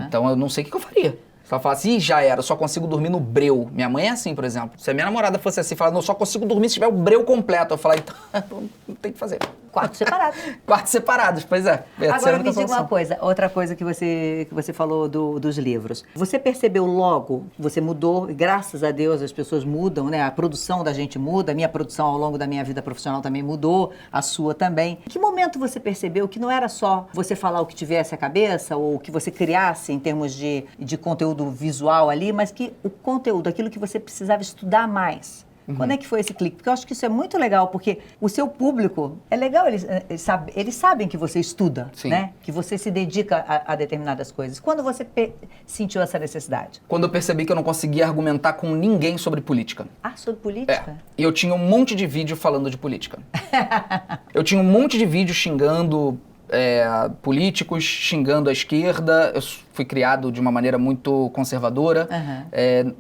Então, eu não sei o que eu faria. Se ela falasse, já era, só consigo dormir no breu. Minha mãe é assim, por exemplo. Se a minha namorada fosse assim, falar, não, só consigo dormir se tiver o breu completo. Eu falar, então, não tem que fazer. Quartos separados. Quartos separados, pois é. Agora me diga uma coisa, outra coisa que você falou dos livros. Você percebeu logo, você mudou, graças a Deus as pessoas mudam, né? A produção da gente muda, a minha produção ao longo da minha vida profissional também mudou, a sua também. Em que momento você percebeu que não era só você falar o que tivesse à cabeça ou o que você criasse em termos de conteúdo visual ali, mas que o conteúdo, aquilo que você precisava estudar mais? Quando é que foi esse clique? Porque eu acho que isso é muito legal, porque o seu público, é legal, eles sabem que você estuda, né? Que você se dedica a determinadas coisas. Quando você sentiu essa necessidade? Quando eu percebi que eu não conseguia argumentar com ninguém sobre política. Ah, sobre política? E eu tinha um monte de vídeo falando de política. Eu tinha um monte de vídeo xingando políticos, xingando a esquerda. Eu fui criado de uma maneira muito conservadora.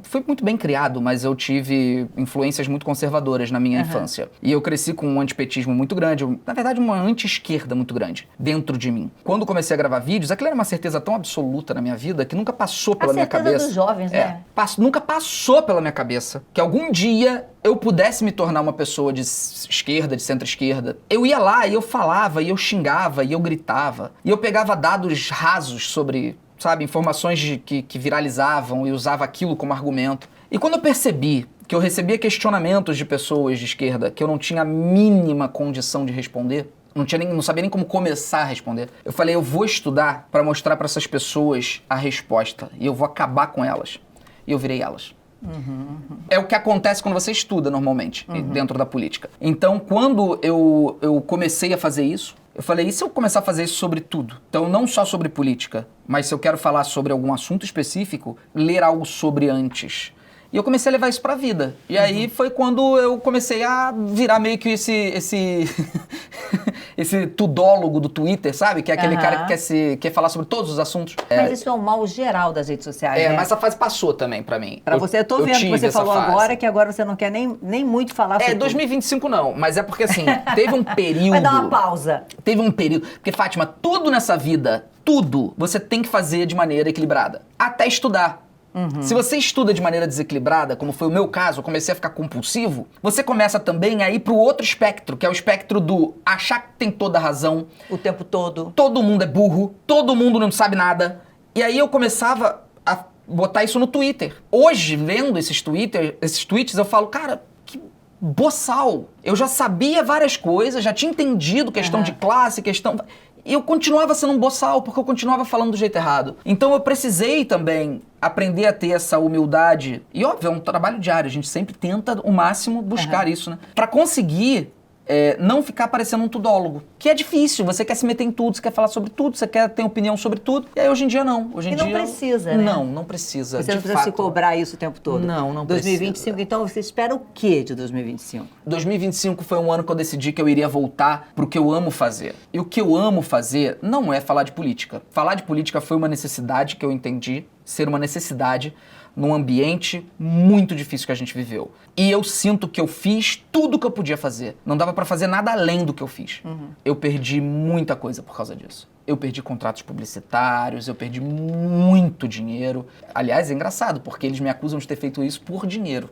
Fui muito bem criado, mas eu tive influências muito conservadoras na minha infância. E eu cresci com um antipetismo muito grande, na verdade uma anti-esquerda muito grande dentro de mim. Quando comecei a gravar vídeos, aquilo era uma certeza tão absoluta na minha vida que nunca passou pela minha cabeça. A certeza dos jovens, né? Nunca passou pela minha cabeça que algum dia eu pudesse me tornar uma pessoa de esquerda, de centro-esquerda. Eu ia lá e eu falava, e eu xingava, e eu gritava. E eu pegava dados rasos sobre, sabe, informações que viralizavam e usava aquilo como argumento. E quando eu percebi que eu recebia questionamentos de pessoas de esquerda que eu não tinha a mínima condição de responder, não sabia nem como começar a responder, eu falei, eu vou estudar para mostrar para essas pessoas a resposta. E eu vou acabar com elas. E eu virei elas. É o que acontece quando você estuda normalmente, dentro da política. Então, quando eu comecei a fazer isso, eu falei, e se eu começar a fazer isso sobre tudo? Então, não só sobre política, mas se eu quero falar sobre algum assunto específico, ler algo sobre antes. E eu comecei a levar isso pra vida. E aí foi quando eu comecei a virar meio que esse tudólogo do Twitter, sabe? Que é aquele cara que quer falar sobre todos os assuntos. Mas isso é um mal geral das redes sociais, né? Mas essa fase passou também pra mim. Pra você, eu tô vendo que você falou agora, que agora você não quer nem muito falar sobre 2025 não, mas é porque assim, teve um período... Vai dar uma pausa. Teve um período... Porque, Fátima, tudo nessa vida tudo você tem que fazer de maneira equilibrada. Até estudar. Se você estuda de maneira desequilibrada, como foi o meu caso, eu comecei a ficar compulsivo, você começa também a ir pro outro espectro, que é o espectro do achar que tem toda a razão. O tempo todo. Todo mundo é burro, todo mundo não sabe nada. E aí eu começava a botar isso no Twitter. Hoje, vendo esses tweets, eu falo, cara, que boçal. Eu já sabia várias coisas, já tinha entendido questão de classe, questão... E eu continuava sendo um boçal, porque eu continuava falando do jeito errado. Então eu precisei também aprender a ter essa humildade. E óbvio, é um trabalho diário, a gente sempre tenta o máximo buscar isso, né? Pra conseguir não ficar parecendo um tudólogo. Que é difícil, você quer se meter em tudo, você quer falar sobre tudo, você quer ter opinião sobre tudo. E aí hoje em dia não. Hoje em dia, não precisa, né? Não precisa. Você não precisa se cobrar isso o tempo todo. Não 2025, precisa. então você espera o quê de 2025? 2025 foi um ano que eu decidi que eu iria voltar pro que eu amo fazer. E o que eu amo fazer não é falar de política. Falar de política foi uma necessidade que eu entendi ser uma necessidade num ambiente muito difícil que a gente viveu. E eu sinto que eu fiz tudo que eu podia fazer. Não dava pra fazer nada além do que eu fiz. Eu perdi muita coisa por causa disso. Eu perdi contratos publicitários, eu perdi muito dinheiro. Aliás, é engraçado, porque eles me acusam de ter feito isso por dinheiro.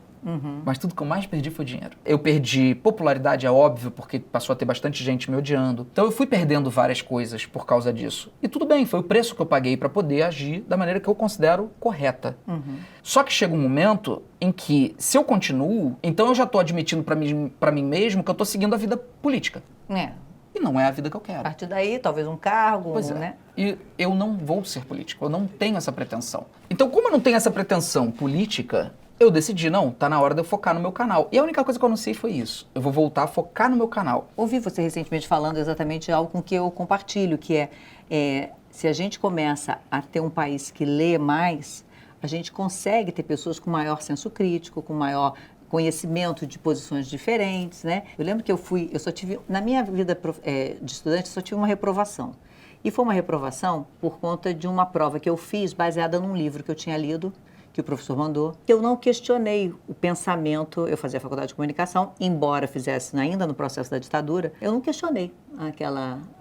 Mas tudo que eu mais perdi foi dinheiro. Eu perdi popularidade, é óbvio, porque passou a ter bastante gente me odiando. Então eu fui perdendo várias coisas por causa disso. E tudo bem, foi o preço que eu paguei pra poder agir da maneira que eu considero correta. Só que chega um momento em que, se eu continuo, então eu já tô admitindo pra mim mesmo que eu tô seguindo a vida política. E não é a vida que eu quero. A partir daí, talvez um cargo, Pois é. né? E eu não vou ser político, eu não tenho essa pretensão. Então, como eu não tenho essa pretensão política, eu decidi, não, tá na hora de eu focar no meu canal. E a única coisa que eu anunciei foi isso. Eu vou voltar a focar no meu canal. Ouvi você recentemente falando exatamente algo com que eu compartilho, que se a gente começa a ter um país que lê mais, a gente consegue ter pessoas com maior senso crítico, com maior conhecimento de posições diferentes, né? Eu lembro que eu só tive, na minha vida de estudante, só tive uma reprovação. E foi uma reprovação por conta de uma prova que eu fiz baseada num livro que eu tinha lido, que o professor mandou, que eu não questionei o pensamento. Eu fazia faculdade de comunicação, embora fizesse ainda no processo da ditadura, eu não questionei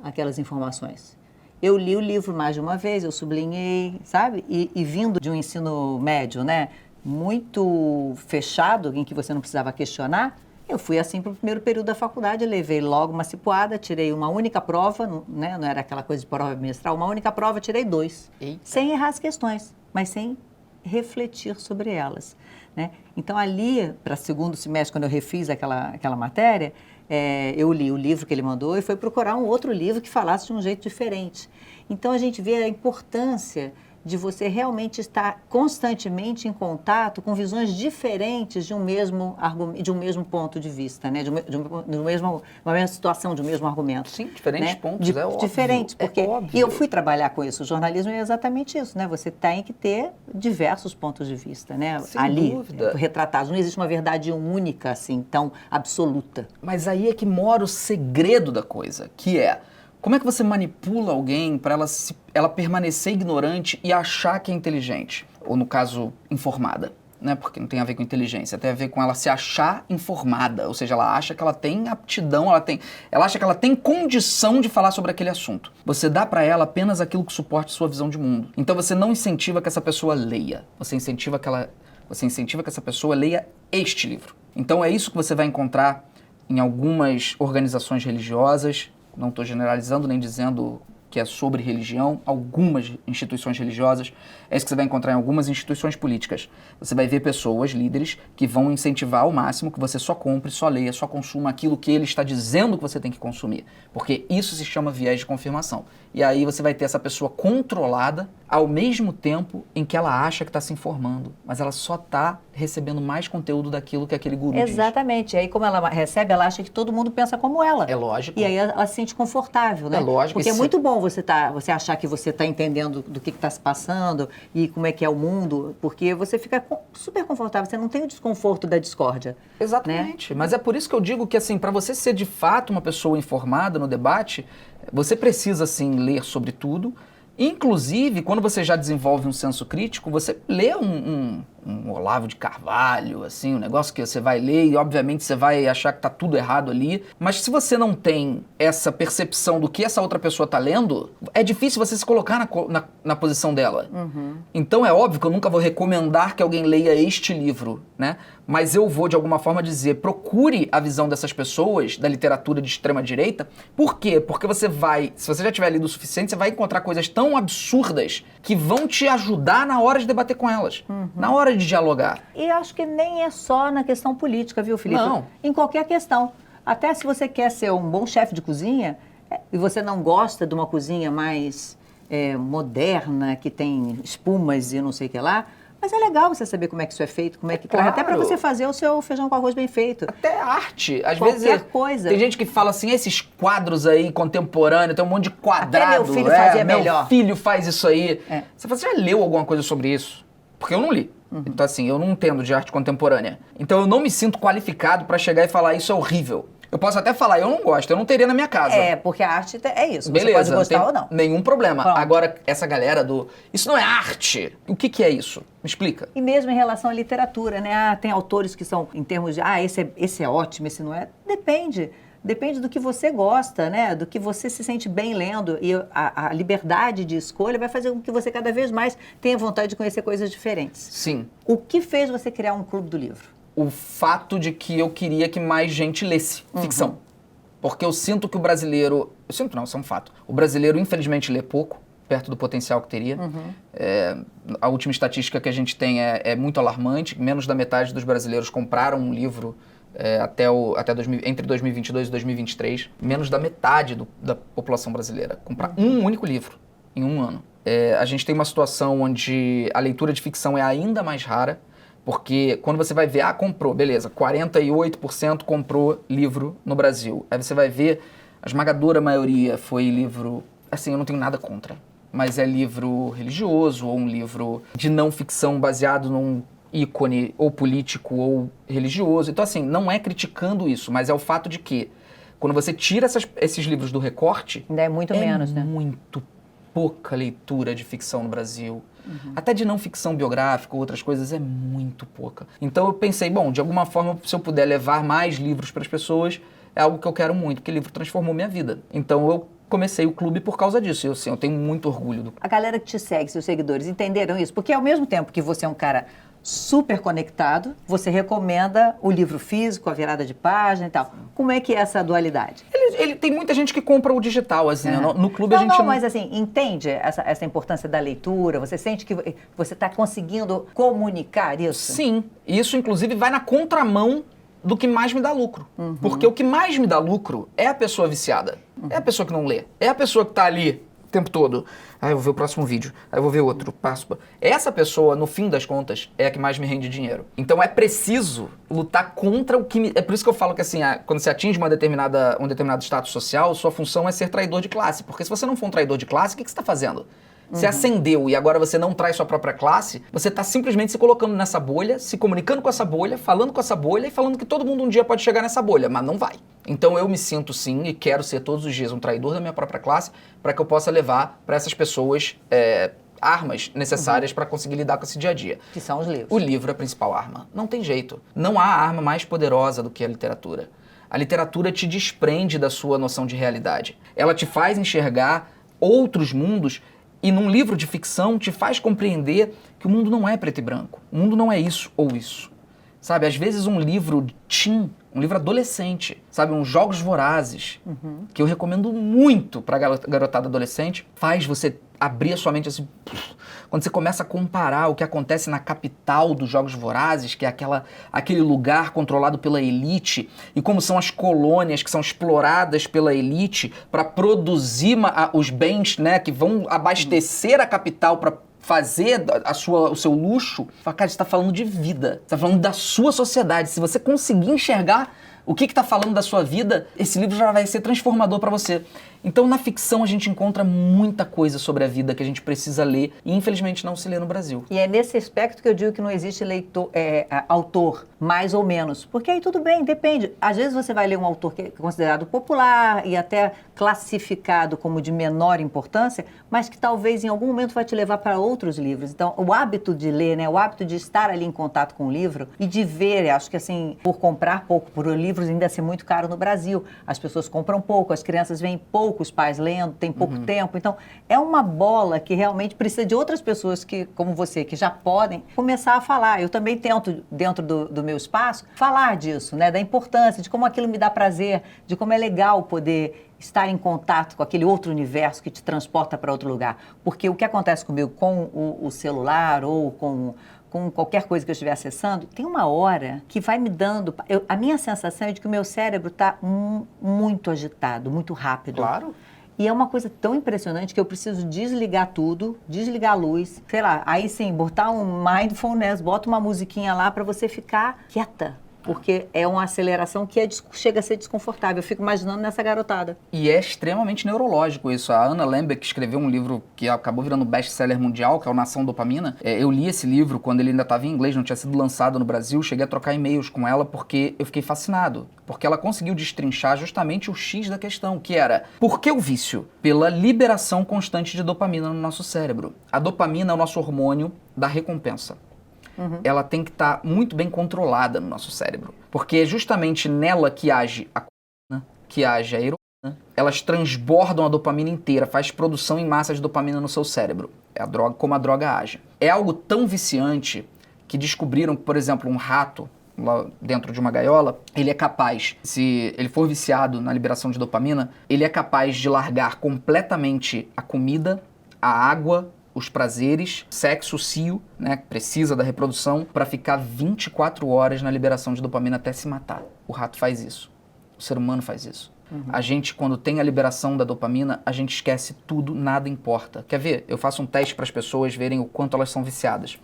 aquelas informações. Eu li o livro mais de uma vez, eu sublinhei, sabe? E vindo de um ensino médio, né, muito fechado, em que você não precisava questionar, eu fui assim para o primeiro período da faculdade, levei logo uma cipuada, tirei uma única prova, né, não era aquela coisa de prova bimestral, uma única prova, tirei 2, sem errar as questões, mas sem refletir sobre elas, né? Então ali, para segundo semestre, quando eu refiz aquela matéria, eu li o livro que ele mandou e fui procurar um outro livro que falasse de um jeito diferente. Então a gente vê a importância de você realmente estar constantemente em contato com visões diferentes de um mesmo ponto de vista, né? Uma mesma situação, de um mesmo argumento. Sim, diferentes, né? Pontos, óbvio. Diferentes, porque... E eu fui trabalhar com isso. O jornalismo é exatamente isso, né? Você tem que ter diversos pontos de vista, né? Sem ali, dúvida. Retratados. Não existe uma verdade única, assim, tão absoluta. Mas aí é que mora o segredo da coisa, que é... Como é que você manipula alguém para ela permanecer ignorante e achar que é inteligente? Ou, no caso, informada, né? Porque não tem a ver com inteligência, tem a ver com ela se achar informada. Ou seja, ela acha que ela tem aptidão, ela acha que ela tem condição de falar sobre aquele assunto. Você dá para ela apenas aquilo que suporte sua visão de mundo. Então você não incentiva que essa pessoa leia. Você incentiva que essa pessoa leia este livro. Então é isso que você vai encontrar em algumas organizações religiosas. Não estou generalizando nem dizendo que é sobre religião, algumas instituições religiosas, é isso que você vai encontrar em algumas instituições políticas. Você vai ver pessoas, líderes, que vão incentivar ao máximo que você só compre, só leia, só consuma aquilo que ele está dizendo que você tem que consumir. Porque isso se chama viés de confirmação. E aí você vai ter essa pessoa controlada ao mesmo tempo em que ela acha que está se informando, mas ela só está recebendo mais conteúdo daquilo que aquele guru diz. Exatamente. E aí, como ela recebe, ela acha que todo mundo pensa como ela. É lógico. E aí ela se sente confortável, né? É lógico. Porque é muito bom você achar que você está entendendo do que está se passando e como é que é o mundo, porque você fica super confortável, você não tem o desconforto da discórdia. Exatamente. Né? Mas é por isso que eu digo que, assim, para você ser de fato uma pessoa informada no debate, você precisa, assim, ler sobre tudo. Inclusive, quando você já desenvolve um senso crítico, você lê um um Olavo de Carvalho, assim, um negócio que você vai ler e obviamente você vai achar que tá tudo errado ali. Mas se você não tem essa percepção do que essa outra pessoa tá lendo, é difícil você se colocar na posição dela. Então é óbvio que eu nunca vou recomendar que alguém leia este livro, né? Mas eu vou, de alguma forma, dizer, procure a visão dessas pessoas, da literatura de extrema-direita. Por quê? Porque você vai, se você já tiver lido o suficiente, você vai encontrar coisas tão absurdas que vão te ajudar na hora de debater com elas, na hora de dialogar. E acho que nem é só na questão política, viu, Felipe? Não. Em qualquer questão. Até se você quer ser um bom chefe de cozinha e você não gosta de uma cozinha mais moderna, que tem espumas e não sei o que lá, mas é legal você saber como é que isso é feito, como é que Claro. até para você fazer o seu feijão com arroz bem feito. Até arte. Às Qualquer vezes coisa. Tem gente que fala assim, esses quadros aí contemporâneos, tem um monte de quadrado. Até meu filho fazia melhor. Meu filho faz isso aí. É. Você fala, você já leu alguma coisa sobre isso? Porque eu não li. Então assim, eu não entendo de arte contemporânea. Então eu não me sinto qualificado para chegar e falar isso é horrível. Eu posso até falar, eu não gosto, eu não teria na minha casa. Porque a arte é isso. Beleza, você pode gostar não ou tem não. nenhum problema. Pronto. Agora, essa galera do... Isso não é arte. O que é isso? Me explica. E mesmo em relação à literatura, né? Tem autores que são em termos de, esse é ótimo, esse não é. Depende. Depende do que você gosta, né? Do que você se sente bem lendo. E a liberdade de escolha vai fazer com que você cada vez mais tenha vontade de conhecer coisas diferentes. Sim. O que fez você criar um clube do livro? O fato de que eu queria que mais gente lesse ficção. Porque eu sinto que o brasileiro... Eu sinto não, isso é um fato. O brasileiro, infelizmente, lê pouco, perto do potencial que teria. A última estatística que a gente tem é muito alarmante. Menos da metade dos brasileiros compraram um livro entre 2022 e 2023. Menos da metade da população brasileira comprar um único livro em um ano. A gente tem uma situação onde a leitura de ficção é ainda mais rara. Porque quando você vai ver, comprou, beleza, 48% comprou livro no Brasil. Aí você vai ver, a esmagadora maioria foi livro, assim, eu não tenho nada contra, mas é livro religioso ou um livro de não ficção baseado num ícone ou político ou religioso. Então, assim, não é criticando isso, mas é o fato de que quando você tira esses livros do recorte... Ainda é muito menos, né? muito pouca leitura de ficção no Brasil. Até de não ficção biográfica ou outras coisas é muito pouca. Então eu pensei, bom, de alguma forma, se eu puder levar mais livros para as pessoas, é algo que eu quero muito, porque livro transformou minha vida. Então eu comecei o clube por causa disso. Eu tenho muito orgulho do... A galera que te segue, seus seguidores, entenderam isso? Porque ao mesmo tempo que você é um cara super conectado, você recomenda o livro físico, a virada de página e tal. Como é que é essa dualidade? Ele tem muita gente que compra o digital, assim, no clube a gente não... Mas assim, entende essa importância da leitura? Você sente que você está conseguindo comunicar isso? Sim, isso inclusive vai na contramão do que mais me dá lucro. Porque o que mais me dá lucro é a pessoa viciada. É a pessoa que não lê. É a pessoa que está ali o tempo todo. Eu vou ver o próximo vídeo. Eu vou ver outro. Passo. Essa pessoa, no fim das contas, é a que mais me rende dinheiro. Então é preciso lutar contra o que... É por isso que eu falo que assim, quando você atinge um determinado status social, sua função é ser traidor de classe. Porque se você não for um traidor de classe, o que você está fazendo? Você ascendeu e agora você não traz sua própria classe, você está simplesmente se colocando nessa bolha, se comunicando com essa bolha, falando com essa bolha e falando que todo mundo um dia pode chegar nessa bolha, mas não vai. Então eu me sinto sim e quero ser todos os dias um traidor da minha própria classe para que eu possa levar para essas pessoas armas necessárias para conseguir lidar com esse dia a dia. Que são os livros. O livro é a principal arma. Não tem jeito. Não há arma mais poderosa do que a literatura. A literatura te desprende da sua noção de realidade. Ela te faz enxergar outros mundos. E num livro de ficção te faz compreender que o mundo não é preto e branco. O mundo não é isso ou isso. Sabe, às vezes um livro teen, um livro adolescente, sabe, uns Jogos Vorazes, que eu recomendo muito pra garotada adolescente, faz você abrir a sua mente assim... Quando você começa a comparar o que acontece na capital dos Jogos Vorazes, que é aquele lugar controlado pela elite, e como são as colônias que são exploradas pela elite para produzir os bens, né, que vão abastecer a capital para fazer o seu luxo, fala, cara, você está falando de vida, você está falando da sua sociedade. Se você conseguir enxergar o que está falando da sua vida, esse livro já vai ser transformador para você. Então, na ficção, a gente encontra muita coisa sobre a vida que a gente precisa ler e, infelizmente, não se lê no Brasil. E é nesse aspecto que eu digo que não existe autor, mais ou menos. Porque aí tudo bem, depende. Às vezes você vai ler um autor que é considerado popular e até classificado como de menor importância, mas que talvez em algum momento vai te levar para outros livros. Então, o hábito de ler, né, o hábito de estar ali em contato com o livro e de ver, acho que assim, por comprar pouco, por livros ainda ser muito caro no Brasil. As pessoas compram pouco, as crianças veem pouco, os pais lendo, tem pouco tempo. Então, é uma bola que realmente precisa de outras pessoas que, como você, que já podem começar a falar. Eu também tento, dentro do meu espaço, falar disso, né, da importância, de como aquilo me dá prazer, de como é legal poder estar em contato com aquele outro universo que te transporta para outro lugar. Porque o que acontece comigo com o celular ou com qualquer coisa que eu estiver acessando, tem uma hora que vai me dando... a minha sensação é de que o meu cérebro está muito agitado, muito rápido. Claro. E é uma coisa tão impressionante que eu preciso desligar tudo, desligar a luz, sei lá, aí sim, botar um mindfulness, bota uma musiquinha lá para você ficar quieta. Porque é uma aceleração que chega a ser desconfortável. Eu fico imaginando nessa garotada. E é extremamente neurológico isso. A Anna Lembeck escreveu um livro que acabou virando best-seller mundial, que é o Nação Dopamina. Eu li esse livro quando ele ainda estava em inglês, não tinha sido lançado no Brasil. Cheguei a trocar e-mails com ela porque eu fiquei fascinado. Porque ela conseguiu destrinchar justamente o X da questão, que era: por que o vício? Pela liberação constante de dopamina no nosso cérebro. A dopamina é o nosso hormônio da recompensa. Ela tem que estar muito bem controlada no nosso cérebro. Porque é justamente nela que age a cocaína, que age a heroína. Elas transbordam a dopamina inteira, faz produção em massa de dopamina no seu cérebro. É a droga, como a droga age. É algo tão viciante que descobriram que, por exemplo, um rato lá dentro de uma gaiola, ele é capaz, se ele for viciado na liberação de dopamina, ele é capaz de largar completamente a comida, a água, os prazeres, sexo, cio, né, precisa da reprodução, para ficar 24 horas na liberação de dopamina até se matar. O rato faz isso. O ser humano faz isso. A gente, quando tem a liberação da dopamina, a gente esquece tudo, nada importa. Quer ver? Eu faço um teste para as pessoas verem o quanto elas são viciadas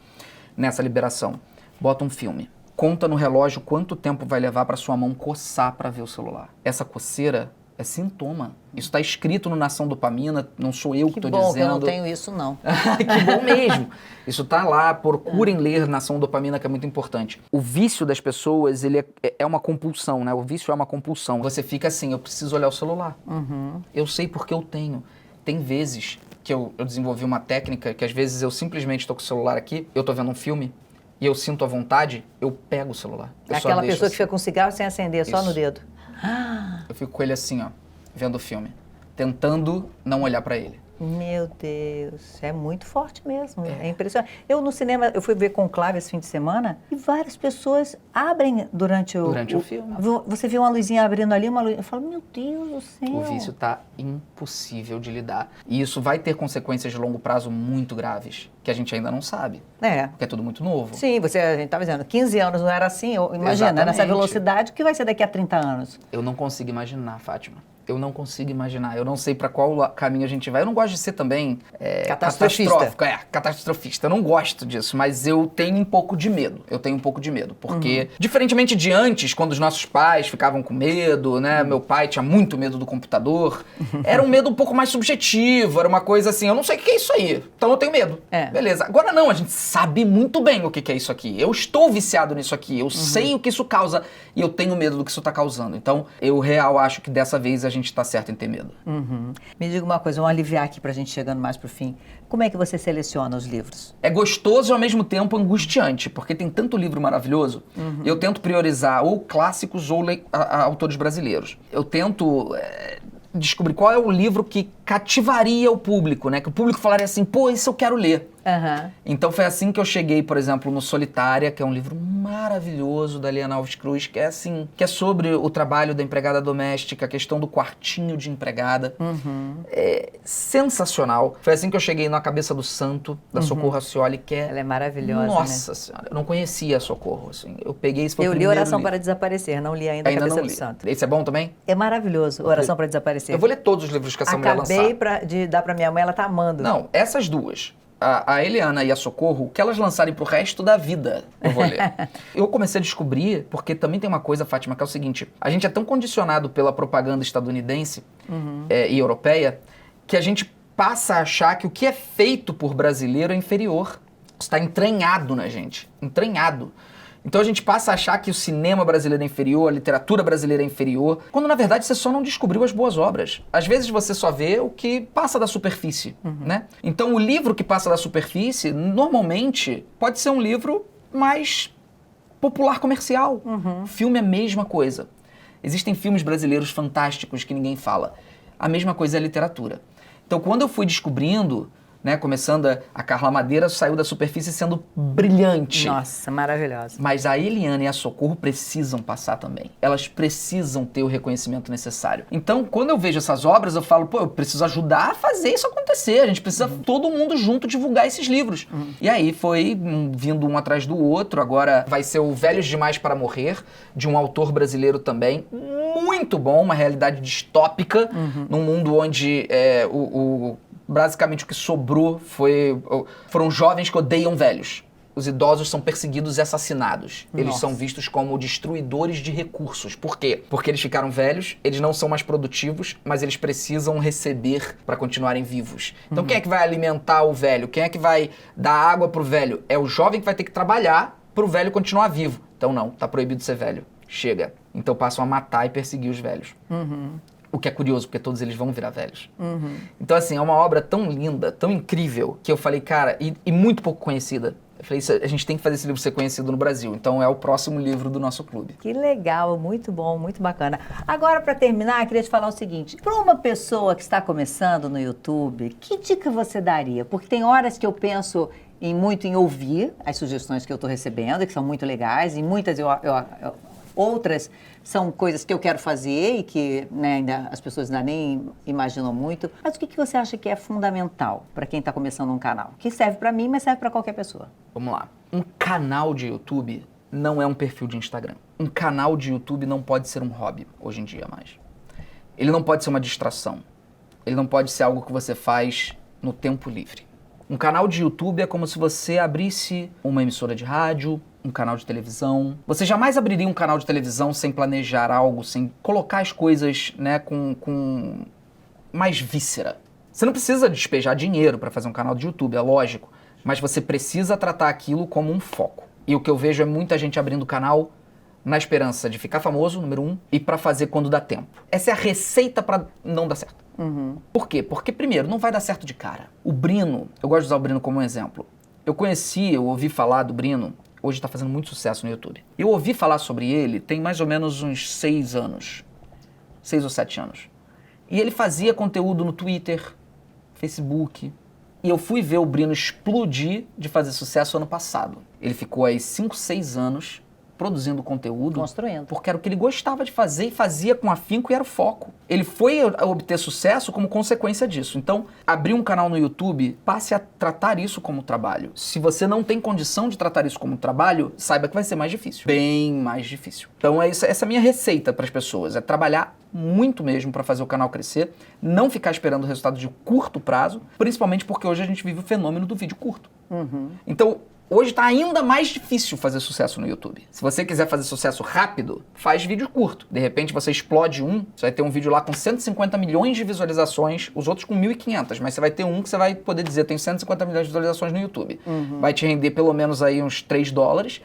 nessa liberação. Bota um filme. Conta no relógio quanto tempo vai levar para sua mão coçar para ver o celular. Essa coceira é sintoma. Isso está escrito no Nação Dopamina, não sou eu que estou dizendo. Que bom, eu não tenho isso, não. Que bom mesmo. Isso está lá, procurem ler Nação Dopamina, que é muito importante. O vício das pessoas, ele é uma compulsão, né? O vício é uma compulsão. Você fica assim, eu preciso olhar o celular. Eu sei porque eu tenho. Tem vezes que eu desenvolvi uma técnica que às vezes eu simplesmente estou com o celular aqui, eu estou vendo um filme, e eu sinto a vontade, eu pego o celular. Aquela pessoa que fica com cigarro sem acender, só no dedo. Eu fico com ele assim, ó, vendo o filme, tentando não olhar pra ele. Meu Deus, é muito forte mesmo, é impressionante. Eu no cinema, eu fui ver Conclave esse fim de semana e várias pessoas abrem durante o filme. Você vê uma luzinha abrindo ali, uma luz, eu falo, meu Deus do céu. O vício tá impossível de lidar. E isso vai ter consequências de longo prazo muito graves, que a gente ainda não sabe. Porque é tudo muito novo. Sim, a gente estava dizendo, 15 anos não era assim, imagina, Exatamente. Nessa velocidade, o que vai ser daqui a 30 anos? Eu não consigo imaginar, Fátima. Eu não consigo imaginar. Eu não sei para qual caminho a gente vai. Eu não gosto de ser também catastrofista. Eu não gosto disso, mas eu tenho um pouco de medo. Porque, diferentemente de antes, quando os nossos pais ficavam com medo, né? Meu pai tinha muito medo do computador. Era um medo um pouco mais subjetivo. Era uma coisa assim, eu não sei o que é isso aí. Então eu tenho medo. Beleza. Agora não, a gente sabe muito bem o que é isso aqui. Eu estou viciado nisso aqui. Eu sei o que isso causa e eu tenho medo do que isso está causando. Então, eu real acho que dessa vez a gente está certo em ter medo. Me diga uma coisa, vamos aliviar aqui pra gente chegando mais pro fim. Como é que você seleciona os livros? É gostoso e ao mesmo tempo angustiante, porque tem tanto livro maravilhoso. Eu tento priorizar ou clássicos ou autores brasileiros. Eu tento descobrir qual é o livro que cativaria o público, né? Que o público falaria assim, pô, isso eu quero ler. Então foi assim que eu cheguei, por exemplo, no Solitária, que é um livro maravilhoso da Liana Alves Cruz, que é assim, que é sobre o trabalho da empregada doméstica, a questão do quartinho de empregada. É sensacional. Foi assim que eu cheguei na Cabeça do Santo, da Socorro Racioli, que é... Ela é maravilhosa, Nossa Senhora, eu não conhecia a Socorro, assim. Eu peguei esse foi o Eu li primeiro Oração para Desaparecer, não li ainda a Cabeça do Santo. Esse é bom também? É maravilhoso, Oração para Desaparecer. Eu vou ler todos os livros que essa mulher lançar. Acabei de dar pra minha mãe, ela tá amando. Não, essas duas. A Eliana e a Socorro, o que elas lançarem pro resto da vida, eu vou ler. Eu comecei a descobrir, porque também tem uma coisa, Fátima, que é o seguinte, a gente é tão condicionado pela propaganda estadunidense e europeia, que a gente passa a achar que o que é feito por brasileiro é inferior. Está entranhado na gente, entranhado. Então a gente passa a achar que o cinema brasileiro é inferior, a literatura brasileira é inferior, quando na verdade você só não descobriu as boas obras. Às vezes você só vê o que passa da superfície, né? Então o livro que passa da superfície, normalmente, pode ser um livro mais popular comercial. O filme é a mesma coisa. Existem filmes brasileiros fantásticos que ninguém fala. A mesma coisa é a literatura. Então quando eu fui descobrindo... né, começando a Carla Madeira saiu da superfície sendo brilhante. Nossa, maravilhosa. Mas a Eliana e a Socorro precisam passar também. Elas precisam ter o reconhecimento necessário. Então, quando eu vejo essas obras, eu falo, pô, eu preciso ajudar a fazer isso acontecer. A gente precisa todo mundo junto divulgar esses livros. E aí foi vindo um atrás do outro. Agora vai ser o Velhos Demais para Morrer, de um autor brasileiro também. Muito bom, uma realidade distópica, num mundo onde basicamente o que sobrou foram jovens que odeiam velhos. Os idosos são perseguidos e assassinados. Eles são vistos como destruidores de recursos. Por quê? Porque eles ficaram velhos, eles não são mais produtivos, mas eles precisam receber para continuarem vivos. Então quem é que vai alimentar o velho? Quem é que vai dar água pro velho? É o jovem que vai ter que trabalhar pro velho continuar vivo. Então não, tá proibido ser velho. Chega. Então passam a matar e perseguir os velhos. O que é curioso, porque todos eles vão virar velhos. Então, assim, é uma obra tão linda, tão incrível, que eu falei, cara, e muito pouco conhecida. Eu falei, a gente tem que fazer esse livro ser conhecido no Brasil. Então, é o próximo livro do nosso clube. Que legal, muito bom, muito bacana. Agora, para terminar, eu queria te falar o seguinte. Para uma pessoa que está começando no YouTube, que dica você daria? Porque tem horas que eu penso muito em ouvir as sugestões que eu estou recebendo, que são muito legais, e muitas outras são coisas que eu quero fazer e que, né, ainda, as pessoas ainda nem imaginam muito. Mas o que você acha que é fundamental para quem está começando um canal? Que serve para mim, mas serve para qualquer pessoa. Vamos lá. Um canal de YouTube não é um perfil de Instagram. Um canal de YouTube não pode ser um hobby, hoje em dia mais. Ele não pode ser uma distração. Ele não pode ser algo que você faz no tempo livre. Um canal de YouTube é como se você abrisse uma emissora de rádio, um canal de televisão. Você jamais abriria um canal de televisão sem planejar algo, sem colocar as coisas, né, com mais víscera. Você não precisa despejar dinheiro para fazer um canal de YouTube, é lógico, mas você precisa tratar aquilo como um foco. E o que eu vejo é muita gente abrindo o canal na esperança de ficar famoso, número 1, e para fazer quando dá tempo. Essa é a receita para não dar certo. Por quê? Porque, primeiro, não vai dar certo de cara. O Brino, eu gosto de usar o Brino como um exemplo. Eu ouvi falar do Brino, hoje está fazendo muito sucesso no YouTube. Eu ouvi falar sobre ele tem mais ou menos uns 6 anos. 6 ou 7 anos. E ele fazia conteúdo no Twitter, Facebook. E eu fui ver o Brino explodir de fazer sucesso ano passado. Ele ficou aí 5, 6 anos produzindo conteúdo. Construindo. Porque era o que ele gostava de fazer e fazia com afinco e era o foco. Ele foi a obter sucesso como consequência disso. Então, abrir um canal no YouTube, passe a tratar isso como trabalho. Se você não tem condição de tratar isso como trabalho, saiba que vai ser mais difícil. Bem mais difícil. Então, essa é a minha receita para as pessoas. É trabalhar muito mesmo para fazer o canal crescer, não ficar esperando o resultado de curto prazo, principalmente porque hoje a gente vive o fenômeno do vídeo curto. Então, hoje está ainda mais difícil fazer sucesso no YouTube. Se você quiser fazer sucesso rápido, faz vídeo curto. De repente você explode você vai ter um vídeo lá com 150 milhões de visualizações, os outros com 1.500, mas você vai ter um que você vai poder dizer, tem 150 milhões de visualizações no YouTube. Vai te render pelo menos aí uns $3.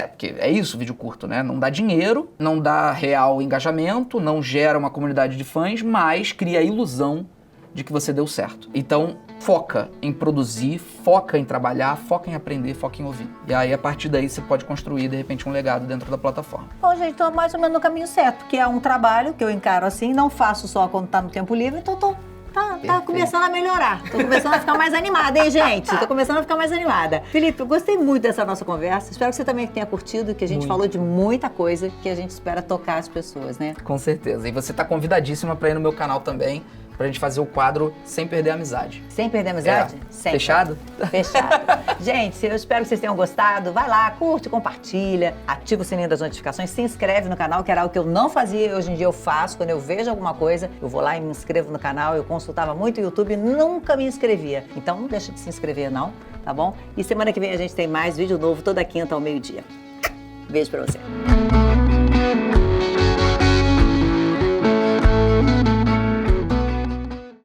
Porque é isso, vídeo curto, né? Não dá dinheiro, não dá real engajamento, não gera uma comunidade de fãs, mas cria a ilusão de que você deu certo. Então, foca em produzir, foca em trabalhar, foca em aprender, foca em ouvir. E aí, a partir daí, você pode construir, de repente, um legado dentro da plataforma. Bom, gente, estou mais ou menos no caminho certo, que é um trabalho que eu encaro assim, não faço só quando está no tempo livre, então tá começando a melhorar. Tô começando a ficar mais animada, hein, gente? Tô começando a ficar mais animada. Felipe, eu gostei muito dessa nossa conversa. Espero que você também tenha curtido, que a gente falou de muita coisa que a gente espera tocar as pessoas, né? Com certeza. E você tá convidadíssima para ir no meu canal também, pra gente fazer o quadro Sem Perder a Amizade. Sem perder a amizade? Sempre. Fechado? Fechado. Gente, eu espero que vocês tenham gostado. Vai lá, curte, compartilha, ativa o sininho das notificações, se inscreve no canal, que era algo que eu não fazia e hoje em dia eu faço. Quando eu vejo alguma coisa, eu vou lá e me inscrevo no canal. Eu consultava muito o YouTube e nunca me inscrevia. Então não deixa de se inscrever não, tá bom? E semana que vem a gente tem mais vídeo novo toda quinta ao meio-dia. Beijo pra você.